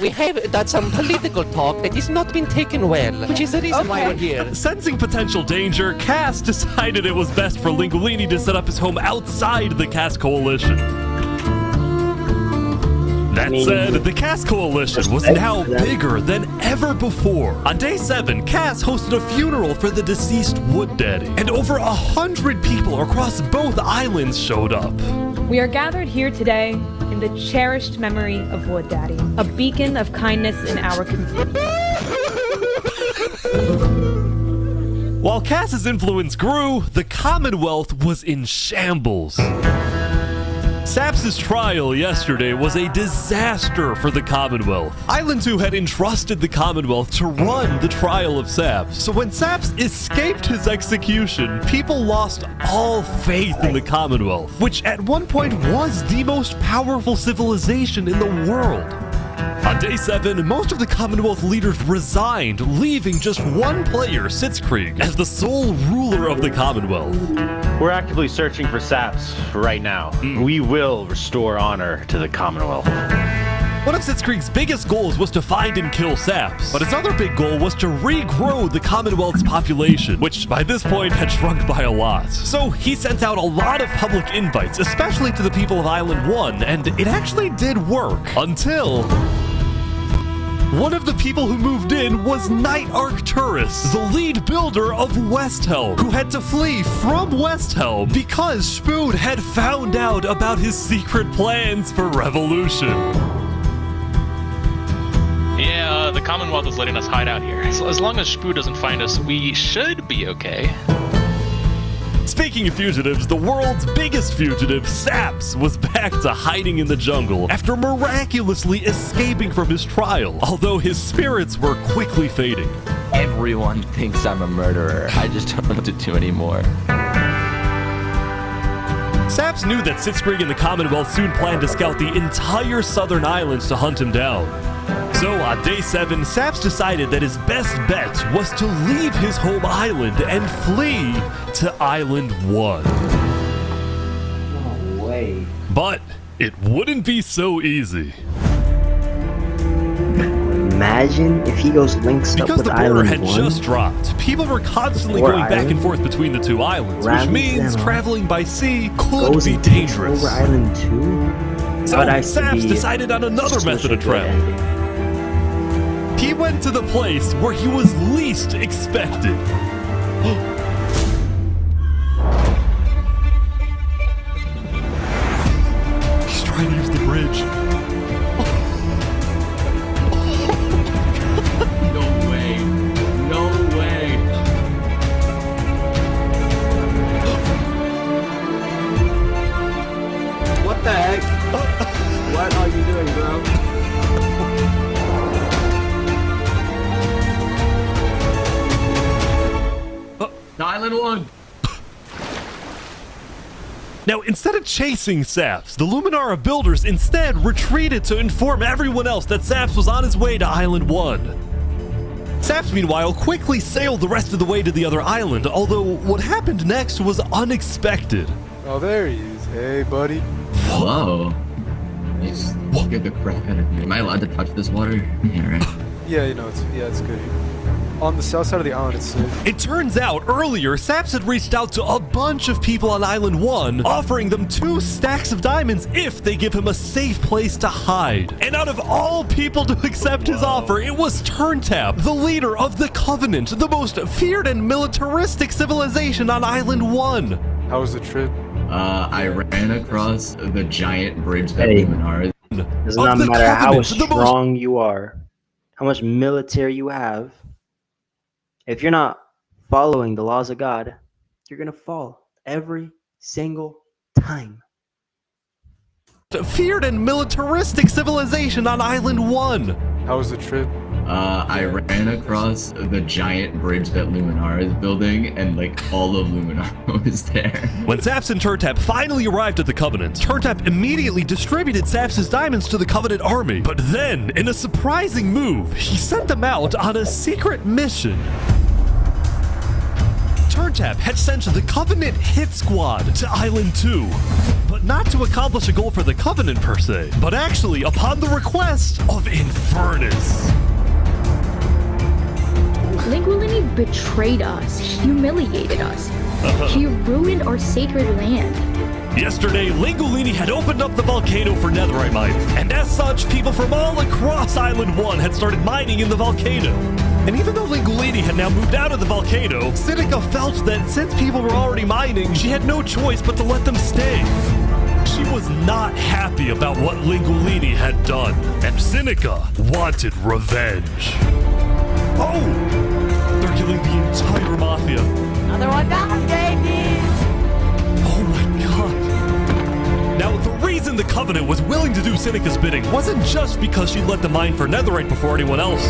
we have done some political talk that has not been taken well, which is the reason why we're here. Sensing potential danger, Cass decided it was best for Lingolini to set up his home outside the Cass Coalition. That said, the Cass Coalition was now bigger than ever before. On day 7, Cass hosted a funeral for the deceased Wood Daddy, and over 100 people across both islands showed up. We are gathered here today in the cherished memory of Wood Daddy, a beacon of kindness in our community. While Cass's influence grew, the Commonwealth was in shambles. Saps' trial yesterday was a disaster for the Commonwealth. Island 2 had entrusted the Commonwealth to run the trial of Saps. So when Saps escaped his execution, people lost all faith in the Commonwealth, which at one point was the most powerful civilization in the world. On day 7, most of the Commonwealth leaders resigned, leaving just one player, Sitzkrieg, as the sole ruler of the Commonwealth. We're actively searching for Saps right now. We will restore honor to the Commonwealth. One of Sitzkrieg's biggest goals was to find and kill Saps, but his other big goal was to regrow the Commonwealth's population, which by this point had shrunk by a lot. So he sent out a lot of public invites, especially to the people of Island 1, and it actually did work, until one of the people who moved in was Knight Arcturus, the lead builder of Westhelm, who had to flee from Westhelm because Spood had found out about his secret plans for revolution. Yeah, the Commonwealth is letting us hide out here. As long as Shpu doesn't find us, we should be okay. Speaking of fugitives, the world's biggest fugitive, Saps, was back to hiding in the jungle after miraculously escaping from his trial, although his spirits were quickly fading. Everyone thinks I'm a murderer. I just don't know what to do anymore. Saps knew that Sitzkrieg and the Commonwealth soon planned to scout the entire southern islands to hunt him down. So on day 7, Saps decided that his best bet was to leave his home island and flee to Island 1. No way. But it wouldn't be so easy. Imagine if he goes links up Because with the border Island had 1. just dropped, people were constantly Or going back and island. forth between the two islands, which Ravens means them traveling by sea could Goes be and takes dangerous. over Island 2? So That would Saps be decided on another such method a of good travel. ending. He went to the place where he was least expected. He's trying to use the bridge. No way. No way. What the heck? What are you doing, bro? Island 1. Now, instead of chasing Saps, the Luminara builders instead retreated to inform everyone else that Saps was on his way to Island 1. Saps, meanwhile, quickly sailed the rest of the way to the other island, although what happened next was unexpected. Oh, there he is. Hey, buddy. Whoa. He's get the crap out of me. Am I allowed to touch this water? Yeah, right. Yeah, you know, it's good here. On the south side of the island, it's safe. It turns out earlier, Saps had reached out to a bunch of people on Island 1, offering them 2 stacks of diamonds if they give him a safe place to hide. And out of all people to accept his offer, it was Turntap, the leader of the Covenant, the most feared and militaristic civilization on Island 1. How was the trip? I ran across the giant bridge that Hey. Luminara. Does not matter how strong you are, how much military you have. If you're not following the laws of God, you're going to fall every single time. Feared and militaristic civilization on Island 1. How was the trip? I ran across the giant bridge that Luminara is building, and like all of Luminara was there. When Saps and Turntap finally arrived at the Covenant, Turntap immediately distributed Saps' diamonds to the Covenant army. But then, in a surprising move, he sent them out on a secret mission. Turntap had sent the Covenant hit squad to Island 2, but not to accomplish a goal for the Covenant per se, but actually upon the request of Infernus. Lingulini betrayed us, humiliated us. He ruined our sacred land. Yesterday, Lingulini had opened up the volcano for netherite mining, and as such, people from all across Island 1 had started mining in the volcano. And even though Lingulini had now moved out of the volcano, Sinica felt that since people were already mining, she had no choice but to let them stay. She was not happy about what Lingulini had done, and Sinica wanted revenge. Oh! They're killing the entire mafia. Another one down, baby! Oh my god. Now, the reason the Covenant was willing to do Sinica's bidding wasn't just because she let them mine for netherite before anyone else.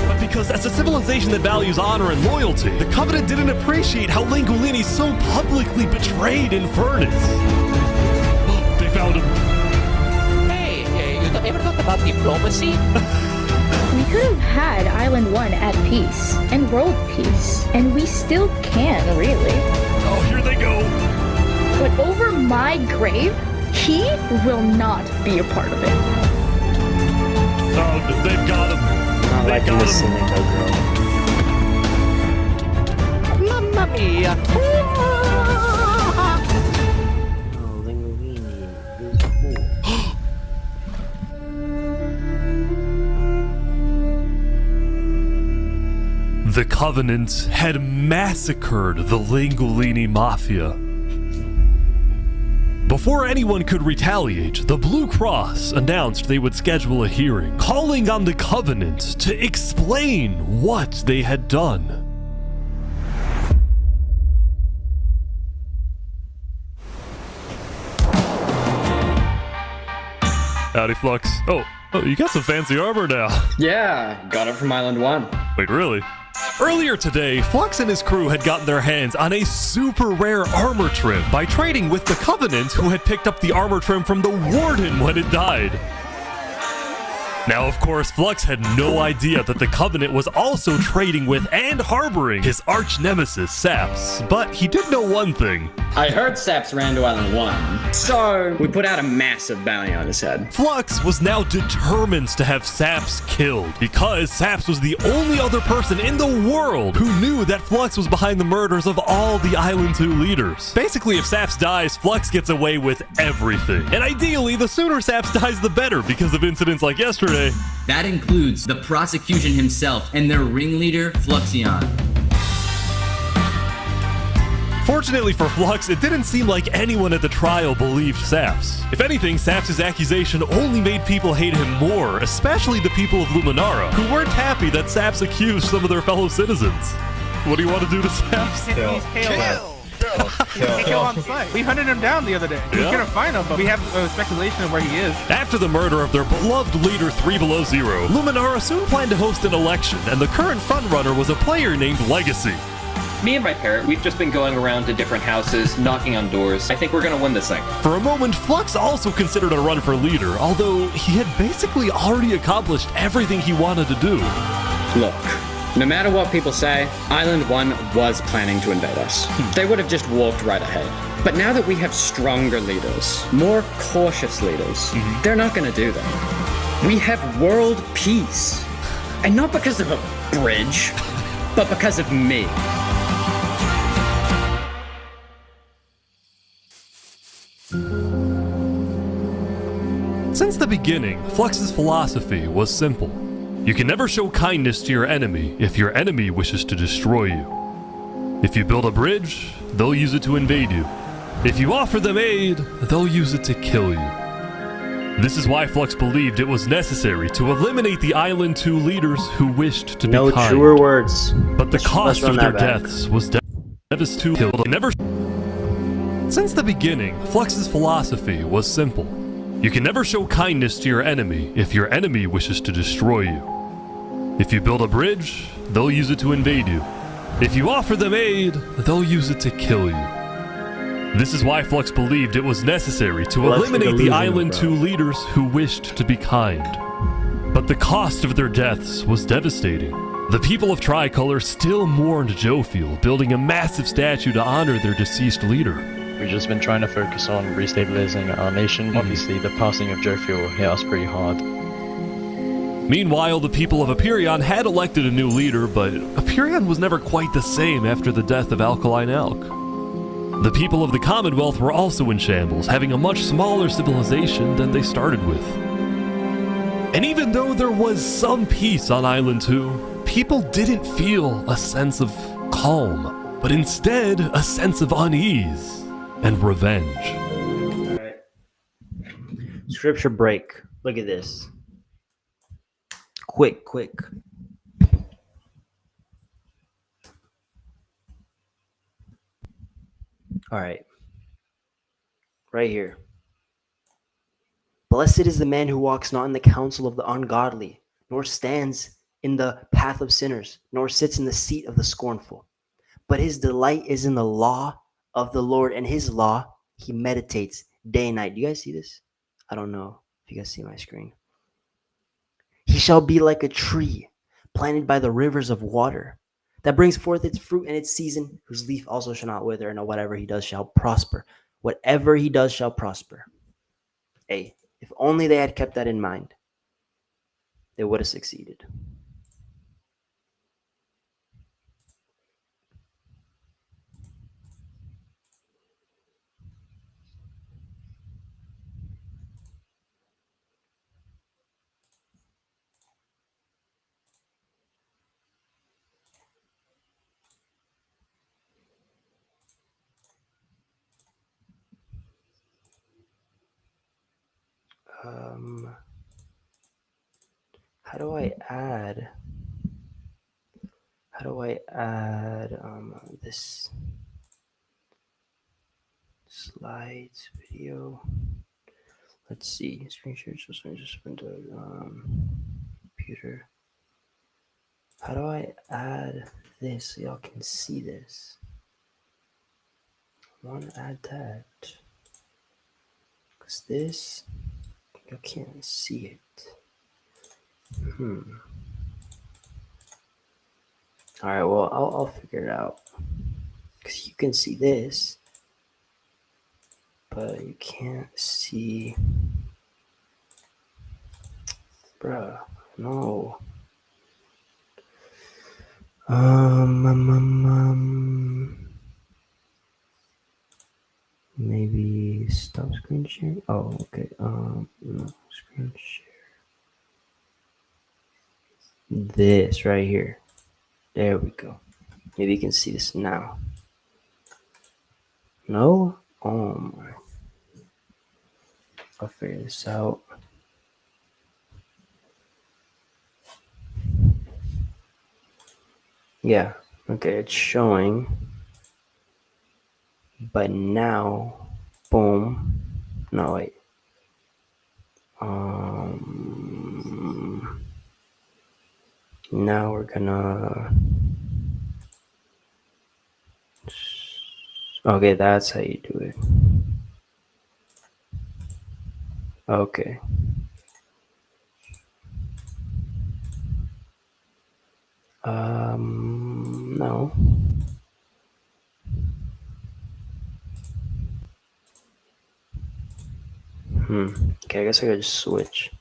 But because as a civilization that values honor and loyalty, the Covenant didn't appreciate how Lingulini so publicly betrayed Infernus. They found him. Hey, you ever thought about diplomacy? We could have had Island 1 at peace and world peace, and we still can, really. Oh, here they go. But over my grave, he will not be a part of it. Oh, they've got him. Not liking the Sinica girl. Mamma mia! Oh, Lingulini. This is cool. The Covenant had massacred the Lingulini Mafia. Before anyone could retaliate, the Blue Cross announced they would schedule a hearing, calling on the Covenant to explain what they had done. Howdy, Flux. Oh, you got some fancy armor now. Yeah, got it from Island 1. Wait, really? Earlier today, Flux and his crew had gotten their hands on a super rare armor trim by trading with the Covenant, who had picked up the armor trim from the Warden when it died. Now, of course, Flux had no idea that the Covenant was also trading with and harboring his arch nemesis, Saps. But he did know one thing. I heard Saps ran to Island 1, so we put out a massive bounty on his head. Flux was now determined to have Saps killed, because Saps was the only other person in the world who knew that Flux was behind the murders of all the Island 2 leaders. Basically, if Saps dies, Flux gets away with everything. And ideally, the sooner Saps dies, the better, because of incidents like yesterday. That includes the prosecution himself and their ringleader, Fluxion. Fortunately for Flux, it didn't seem like anyone at the trial believed Saps. If anything, Saps' accusation only made people hate him more, especially the people of Luminara, who weren't happy that Saps accused some of their fellow citizens. What do you want to do to Saps? Kill on sight. We hunted him down the other day. We couldn't find him, but we have speculation of where he is. After the murder of their beloved leader 3 Below Zero, Luminara soon planned to host an election, and the current frontrunner was a player named Legacy. Me and my parent, we've just been going around to different houses, knocking on doors. I think we're gonna win this thing. For a moment, Flux also considered a run for leader, although he had basically already accomplished everything he wanted to do. Look, no matter what people say, Island 1 was planning to invade us. They would have just walked right ahead. But now that we have stronger leaders, more cautious leaders, they're not gonna do that. We have world peace. And not because of a bridge, but because of me. Since the beginning, Flux's philosophy was simple. You can never show kindness to your enemy if your enemy wishes to destroy you. If you build a bridge, they'll use it to invade you. If you offer them aid, they'll use it to kill you. This is why Flux believed it was necessary to eliminate the Island 2 leaders who wished to be kind. No truer words. But the cost of their deaths was devastating. Since the beginning, Flux's philosophy was simple. You can never show kindness to your enemy if your enemy wishes to destroy you. If you build a bridge, they'll use it to invade you. If you offer them aid, they'll use it to kill you. This is why Flux believed it was necessary to eliminate the Island 2 leaders who wished to be kind. But the cost of their deaths was devastating. The people of Tricolor still mourned Jophiel, building a massive statue to honor their deceased leader. We've just been trying to focus on restabilizing our nation. Obviously, the passing of Jophiel hit us pretty hard. Meanwhile, the people of Aperion had elected a new leader, but Aperion was never quite the same after the death of Alkaline Alk. The people of the Commonwealth were also in shambles, having a much smaller civilization than they started with. And even though there was some peace on Island 2, people didn't feel a sense of calm, but instead a sense of unease and revenge. All right. Scripture break. Look at this. Quick. All right. Right here. Blessed is the man who walks not in the counsel of the ungodly, nor stands in the path of sinners, nor sits in the seat of the scornful. But his delight is in the law of the Lord, and his law he meditates day and night. Do you guys see this? I don't know if you guys see my screen. He shall be like a tree planted by the rivers of water, that brings forth its fruit in its season, whose leaf also shall not wither, and whatever he does shall prosper. Whatever he does shall prosper. Hey, if only they had kept that in mind, they would have succeeded. How do I add this slides video? Let's see, screen share, just computer. How do I add this so y'all can see this? I want to add that because this, you can't see it. All right, well, I'll figure it out because you can see this, but you can't see, bruh. No. Maybe stop screen sharing. Oh, okay. No, screen share. This right here. There we go. Maybe you can see this now. No? Oh my. I'll figure this out. Yeah. Okay, it's showing. But now, boom. No, wait. Now we're gonna. Okay, that's how you do it. Okay. No. Okay, I guess I gotta just switch.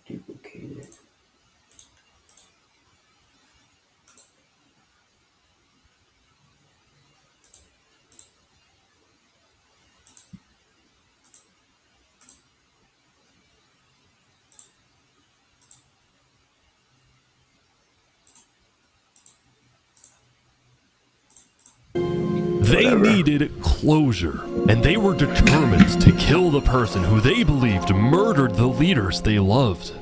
Duplicate it. They needed closure, and they were determined to kill the person who they believed murdered the leaders they loved.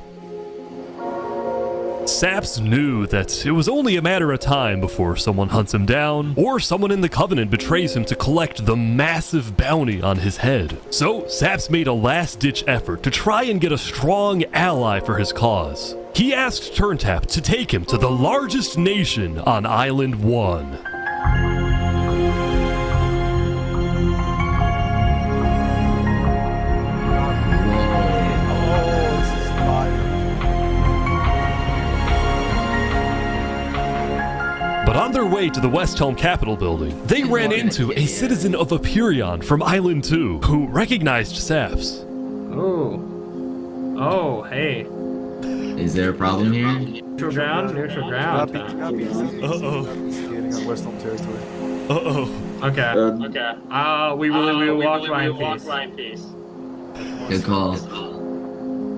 Saps knew that it was only a matter of time before someone hunts him down, or someone in the Covenant betrays him to collect the massive bounty on his head. So Saps made a last-ditch effort to try and get a strong ally for his cause. He asked Turntap to take him to the largest nation on Island 1. But on their way to the Westhelm Capitol building, they ran into a citizen of Aperion from Island 2 who recognized Saps. Oh, hey. Is there a problem here? Neutral ground? Neutral ground. Uh-oh. Skating on Westhelm territory. Uh-oh. Okay. We will walk by in peace. Good call.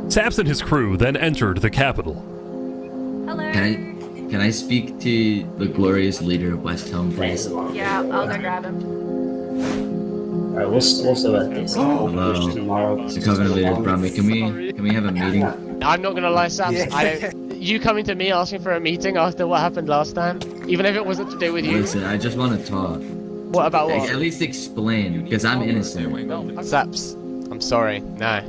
Saps and his crew then entered the Capitol. Can I speak to the glorious leader of Westhelm, please? Yeah, I'll go grab him. Alright, we'll still at this. Hello. The Covenant leader, Brummy. Can we have a meeting? I'm not gonna lie, Saps. You coming to me asking for a meeting after what happened last time, even if it wasn't to do with you. Listen, I just want to talk. What about what? At least explain, because I'm innocent. Saps, I'm sorry. No.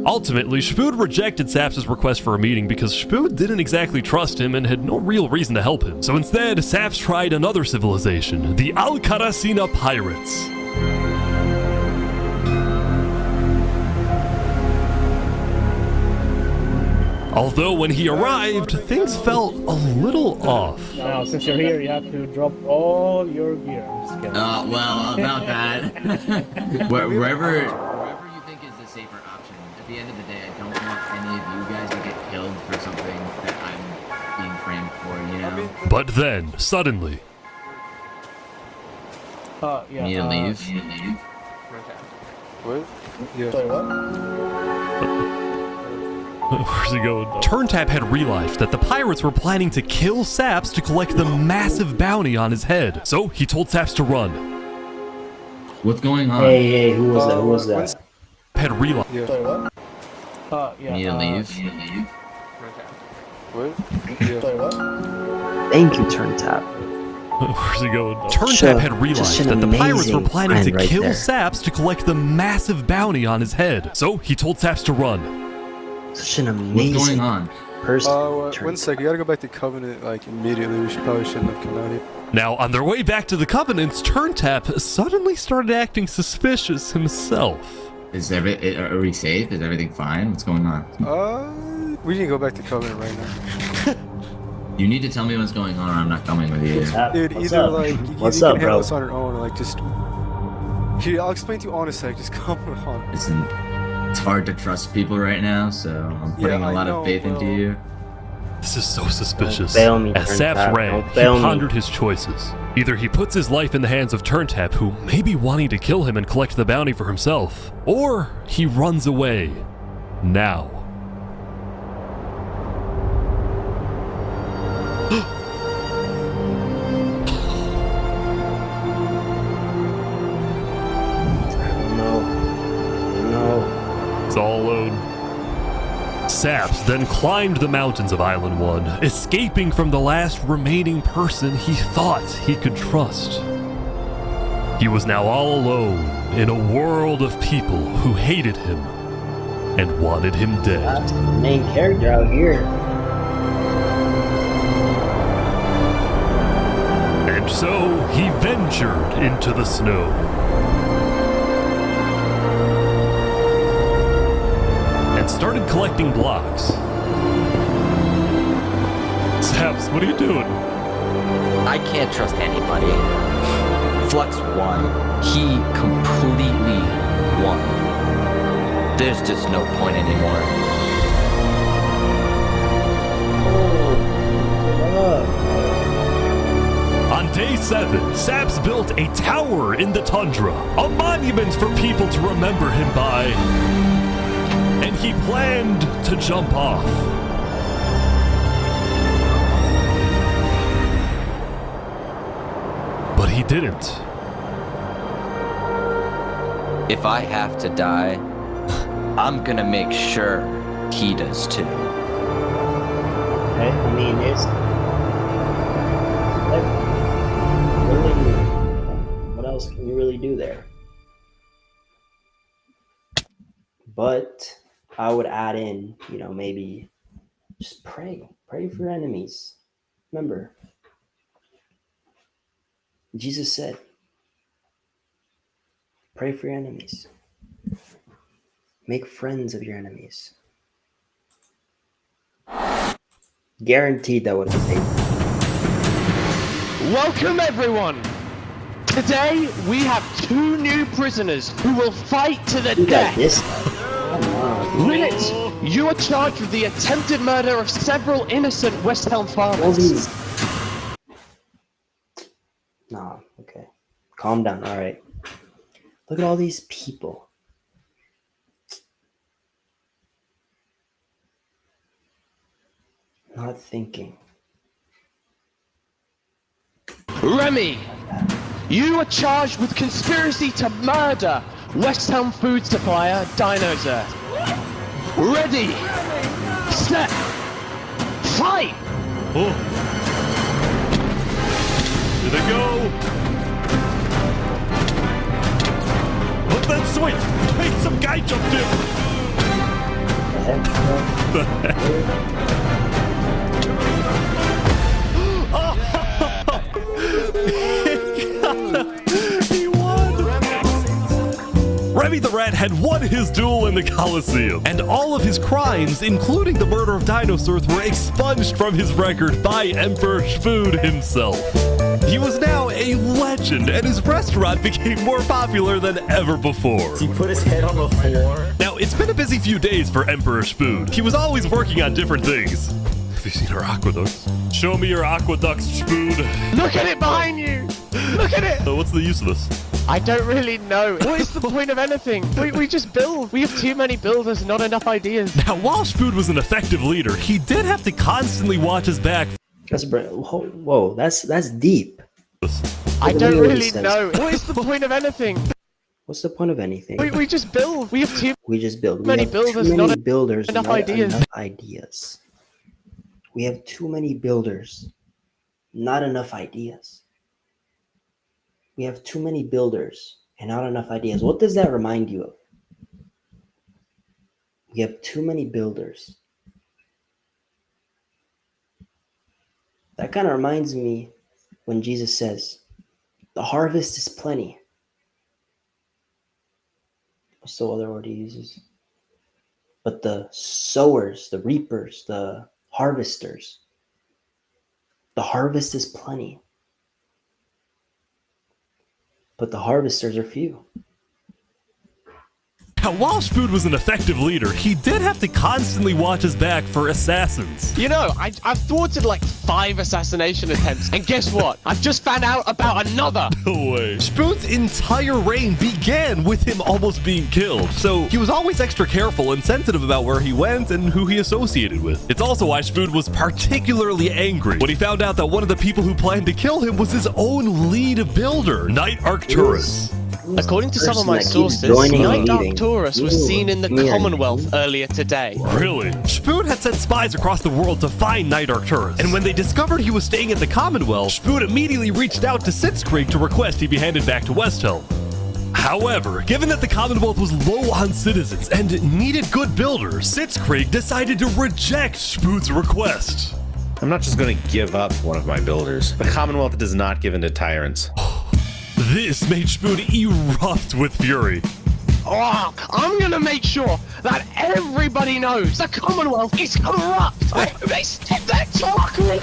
Ultimately, Shpood rejected Saps' request for a meeting because Shpood didn't exactly trust him and had no real reason to help him. So instead, Saps tried another civilization, the Al-Karasina Pirates. Although when he arrived, things felt a little off. Now, since you're here, you have to drop all your gear. I'm just kidding. Well, about that. Wherever you think is the safer option. At the end of the day, I don't want any of you guys to get killed for something that I'm being framed for. You But then, suddenly... Need to leave. What? Yeah. Where's he going? Turntap had realized that the pirates were planning to kill Saps to collect the massive bounty on his head. So he told Saps to run. What's going on? Hey, who was that? Who was that? Had realized. Need to leave. What? Yeah. Thank you, Turntap. Where's he going? Turntap had realized that the pirates were planning to kill Saps to collect the massive bounty on his head. So he told Saps to run. Such an amazing What's going on? person. 1 sec, we gotta go back to Covenant like immediately. We probably shouldn't have come out here. Now, on their way back to the Covenants, Turntap suddenly started acting suspicious himself. Are we safe? Is everything fine? What's going on? We need to go back to Covenant right now. You need to tell me what's going on or I'm not coming with you. Dude, either like you can handle this on your own or like just... Here, I'll explain to you on a sec, just come on. Listen, it's hard to trust people right now, so I'm putting a lot of faith into you. This is so suspicious. Fail me, As Saps Turntap. ran, Don't he fail me. pondered his choices. Either he puts his life in the hands of Turntap, who may be wanting to kill him and collect the bounty for himself, or he runs away. Now. It's all alone. Saps then climbed the mountains of Island 1, escaping from the last remaining person he thought he could trust. He was now all alone in a world of people who hated him and wanted him dead. That's the main character out here. And so he ventured into the snow. And started collecting blocks. Saps, what are you doing? I can't trust anybody. Flux won. He completely won. There's just no point anymore. On day 7, Saps built a tower in the tundra, a monument for people to remember him by. And he planned to jump off. But he didn't. If I have to die, I'm gonna make sure he does too. Okay, I mean, it's what else can you really do there? But I would add in, you know, maybe just pray for your enemies. Remember, Jesus said, pray for your enemies. Make friends of your enemies. Guaranteed that would have paid. Welcome everyone! Today we have 2 new prisoners who will fight to the death. Linnet, you are charged with the attempted murder of several innocent West Helm farmers. Nah, okay. Calm down, alright. Look at all these people. Not thinking. Remy, you are charged with conspiracy to murder West Helm food supplier Dinosaur. Ready, set, fight! Oh. Here they go! Let that swing! Wait, some guy jumped in! The heck? He won! Remy the Rat had won his duel in the Colosseum, and all of his crimes, including the murder of Dinosaurs, were expunged from his record by Emperor Spood himself. He was now a legend, and his restaurant became more popular than ever before. He put his head on the floor. Now, it's been a busy few days for Emperor Spood. He was always working on different things. Have you seen our aqueducts? Show me your aqueducts, Spood. Look at it behind you! Look at it! What's the use of this? I don't really know. What is the point of anything? We just build. We have too many builders, not enough ideas. Now, while Spood was an effective leader, he did have to constantly watch his back. Whoa, that's deep. I don't really know. What is the point of anything? What's the point of anything? We just build. We have too many builders, not builders, enough ideas. We have too many builders, not enough ideas. We have too many builders and not enough ideas. What does that remind you of? We have too many builders. That kind of reminds me when Jesus says, the harvest is plenty. What's the other word he uses? But the sowers, the reapers, the harvesters, the harvest is plenty. But the harvesters are few. Now, while Spood was an effective leader, he did have to constantly watch his back for assassins. You know, I've thwarted like 5 assassination attempts, and guess what? I've just found out about another. No way. Spood's entire reign began with him almost being killed, so he was always extra careful and sensitive about where he went and who he associated with. It's also why Spood was particularly angry when he found out that one of the people who planned to kill him was his own lead builder, Knight Arcturus. According to some of my sources, Knight Arcturus was seen in the Commonwealth earlier today. Really? Spood had sent spies across the world to find Knight Arcturus, and when they discovered he was staying at the Commonwealth, Spood immediately reached out to Sitzkrieg to request he be handed back to Westhelm. However, given that the Commonwealth was low on citizens and needed good builders, Sitzkrieg decided to reject Spood's request. I'm not just going to give up one of my builders. The Commonwealth does not give in to tyrants. This made Spood erupt with fury. Oh, I'm gonna make sure that everybody knows the Commonwealth is corrupt. They step that chocolate.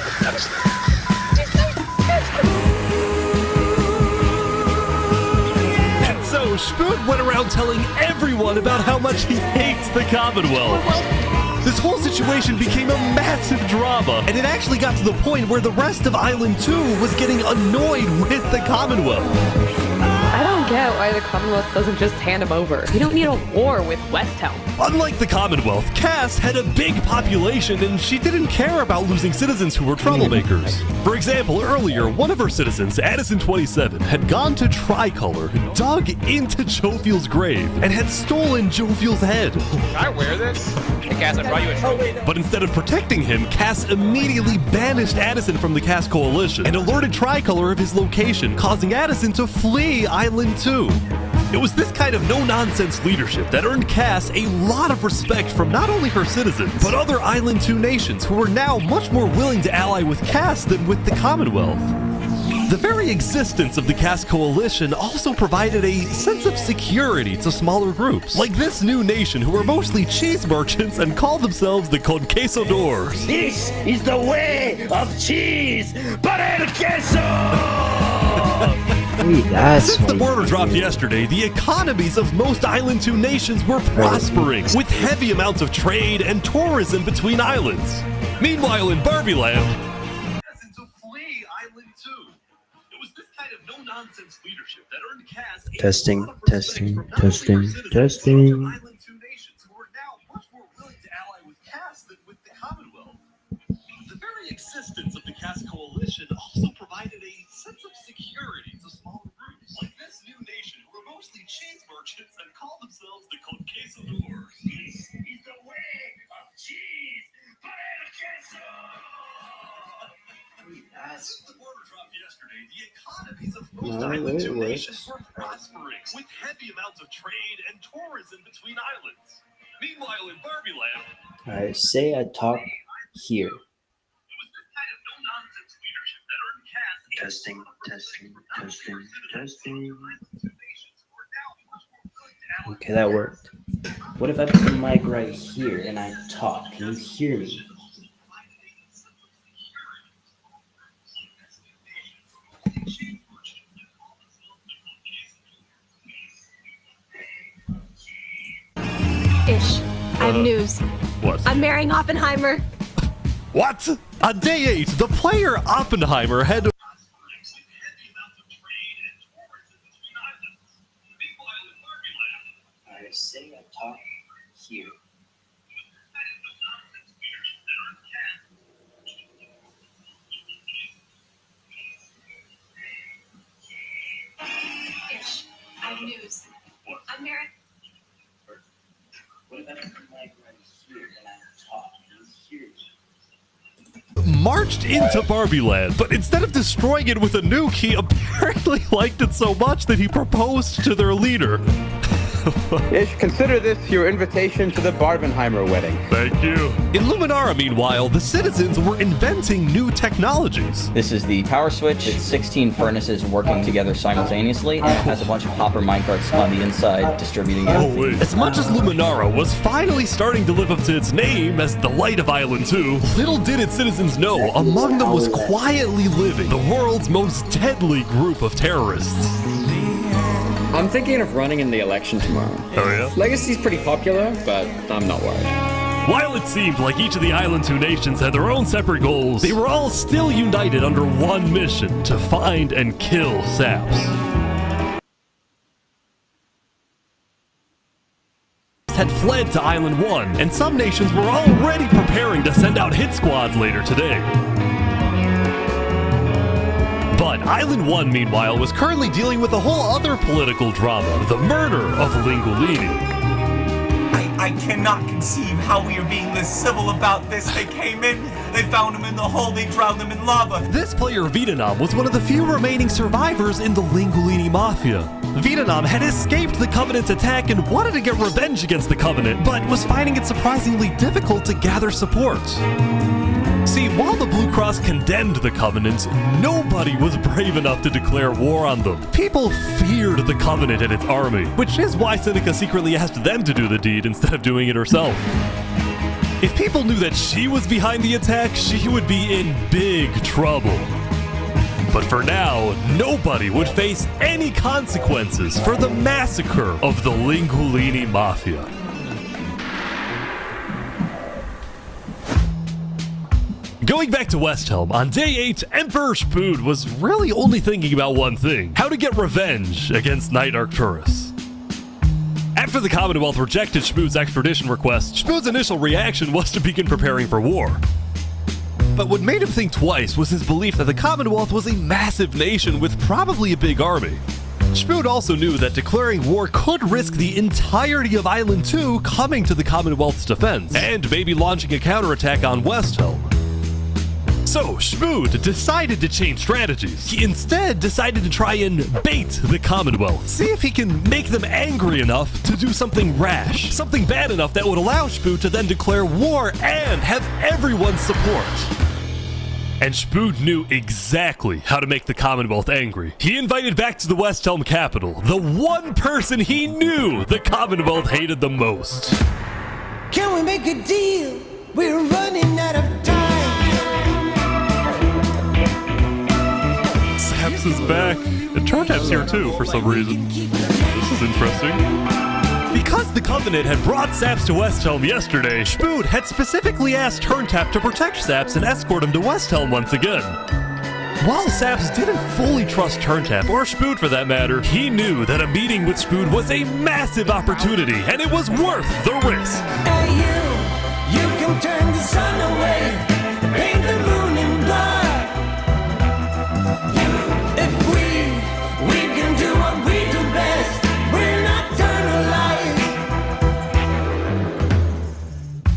And so Spood went around telling everyone about how much he hates the Commonwealth. This whole situation became a massive drama, and it actually got to the point where the rest of Island 2 was getting annoyed with the Commonwealth. I don't get why the Commonwealth doesn't just hand him over. We don't need a war with Westhelm. Unlike the Commonwealth, Cass had a big population and she didn't care about losing citizens who were troublemakers. For example, earlier, one of her citizens, Addison27, had gone to Tricolor, dug into Jovial's grave, and had stolen Jovial's head. Can I wear this? Hey, Cass, I brought you a trophy. But instead of protecting him, Cass immediately banished Addison from the Cass Coalition and alerted Tricolor of his location, causing Addison to flee Island 2. It was this kind of no-nonsense leadership that earned Cass a lot of respect from not only her citizens, but other Island 2 nations who were now much more willing to ally with Cass than with the Commonwealth. The very existence of the Cass Coalition also provided a sense of security to smaller groups, like this new nation who were mostly cheese merchants and called themselves the Conquistadors. This is the way of cheese, para el queso! Since the border dropped yesterday, the economies of most Island 2 nations were prospering, with heavy amounts of trade and tourism between islands. Meanwhile, in Barbie Land, to flee Island 2. It was this kind of no-nonsense leadership that earned Cass Testing. The very existence of the Cass Coalition also provided a sense of security to smaller groups, like this new nation who were mostly cheese merchants and called themselves the Conquistadors. This is the way of cheese, para el queso! Since the border dropped yesterday, the economies of most Island 2 nations were prospering, with heavy amounts of trade and tourism between islands. Meanwhile, in Barbie Land, Alright, say I talk here. Testing. Okay, that worked. What if I put the mic right here and I talk? Can you hear me? Ish. I have news. What? I'm marrying Oppenheimer. What? On day 8, the player Oppenheimer had... Alright, say I talk here. I have news. I'm Mary. What if I put my mic right here and I talk? And hear you? marched into Barbie Land, but instead of destroying it with a nuke, he apparently liked it so much that he proposed to their leader. Ish, consider this your invitation to the Barbenheimer wedding. Thank you. In Luminara, meanwhile, the citizens were inventing new technologies. This is the power switch. It's 16 furnaces working together simultaneously, and it has a bunch of hopper minecarts on the inside distributing energy. As much as Luminara was finally starting to live up to its name as the light of Island 2, little did its citizens know among them was quietly living the world's most deadly group of terrorists. I'm thinking of running in the election tomorrow. Oh yeah? Legacy's pretty popular, but I'm not worried. While it seemed like each of the Island 2 nations had their own separate goals, they were all still united under one mission: to find and kill Saps. Had fled to Island 1, and some nations were already preparing to send out hit squads later today. But Island 1, meanwhile, was currently dealing with a whole other political drama: the murder of Linguini. I cannot conceive how we are being this civil about this. They came in, they found him in the hole, they drowned him in lava. This player, Vietnam, was one of the few remaining survivors in the Linguini Mafia. Vietnam had escaped the Covenant's attack and wanted to get revenge against the Covenant, but was finding it surprisingly difficult to gather support. See, while the Blue Cross condemned the Covenant, nobody was brave enough to declare war on them. People feared the Covenant and its army, which is why Seneca secretly asked them to do the deed instead of doing it herself. If people knew that she was behind the attack, she would be in big trouble. But for now, nobody would face any consequences for the massacre of the Linguini Mafia. Going back to Westhelm, on day 8, Emperor Spood was really only thinking about one thing: how to get revenge against Knight Arcturus. After the Commonwealth rejected Spood's extradition request, Spood's initial reaction was to begin preparing for war. But what made him think twice was his belief that the Commonwealth was a massive nation with probably a big army. Spood also knew that declaring war could risk the entirety of Island 2 coming to the Commonwealth's defense, and maybe launching a counterattack on Westhelm. So, Spood decided to change strategies. He instead decided to try and bait the Commonwealth. See if he can make them angry enough to do something rash. Something bad enough that would allow Spood to then declare war and have everyone's support. And Spood knew exactly how to make the Commonwealth angry. He invited back to the Westhelm capital the one person he knew the Commonwealth hated the most. Can we make a deal? We're running out of time. Saps is back, and Turntap's here too for some reason. This is interesting. Because the Covenant had brought Saps to Westhelm yesterday, Spood had specifically asked Turntap to protect Saps and escort him to Westhelm once again. While Saps didn't fully trust Turntap, or Spood for that matter, he knew that a meeting with Spood was a massive opportunity, and it was worth the risk. Hey you can turn the sun away, paint the moon in blood.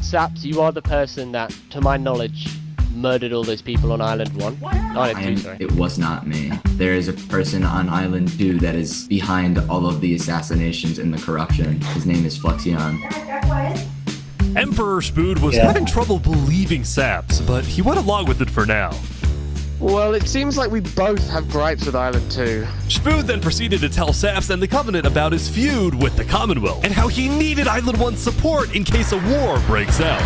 Saps, you are the person that, to my knowledge, murdered all those people on Island 1. Island 2, sorry. It was not me. There is a person on Island 2 that is behind all of the assassinations and the corruption. His name is Flexion. Emperor Spood was having trouble believing Saps, but he went along with it for now. Well, it seems like we both have gripes with Island 2. Spood then proceeded to tell Saps and the Covenant about his feud with the Commonwealth, and how he needed Island 1's support in case a war breaks out.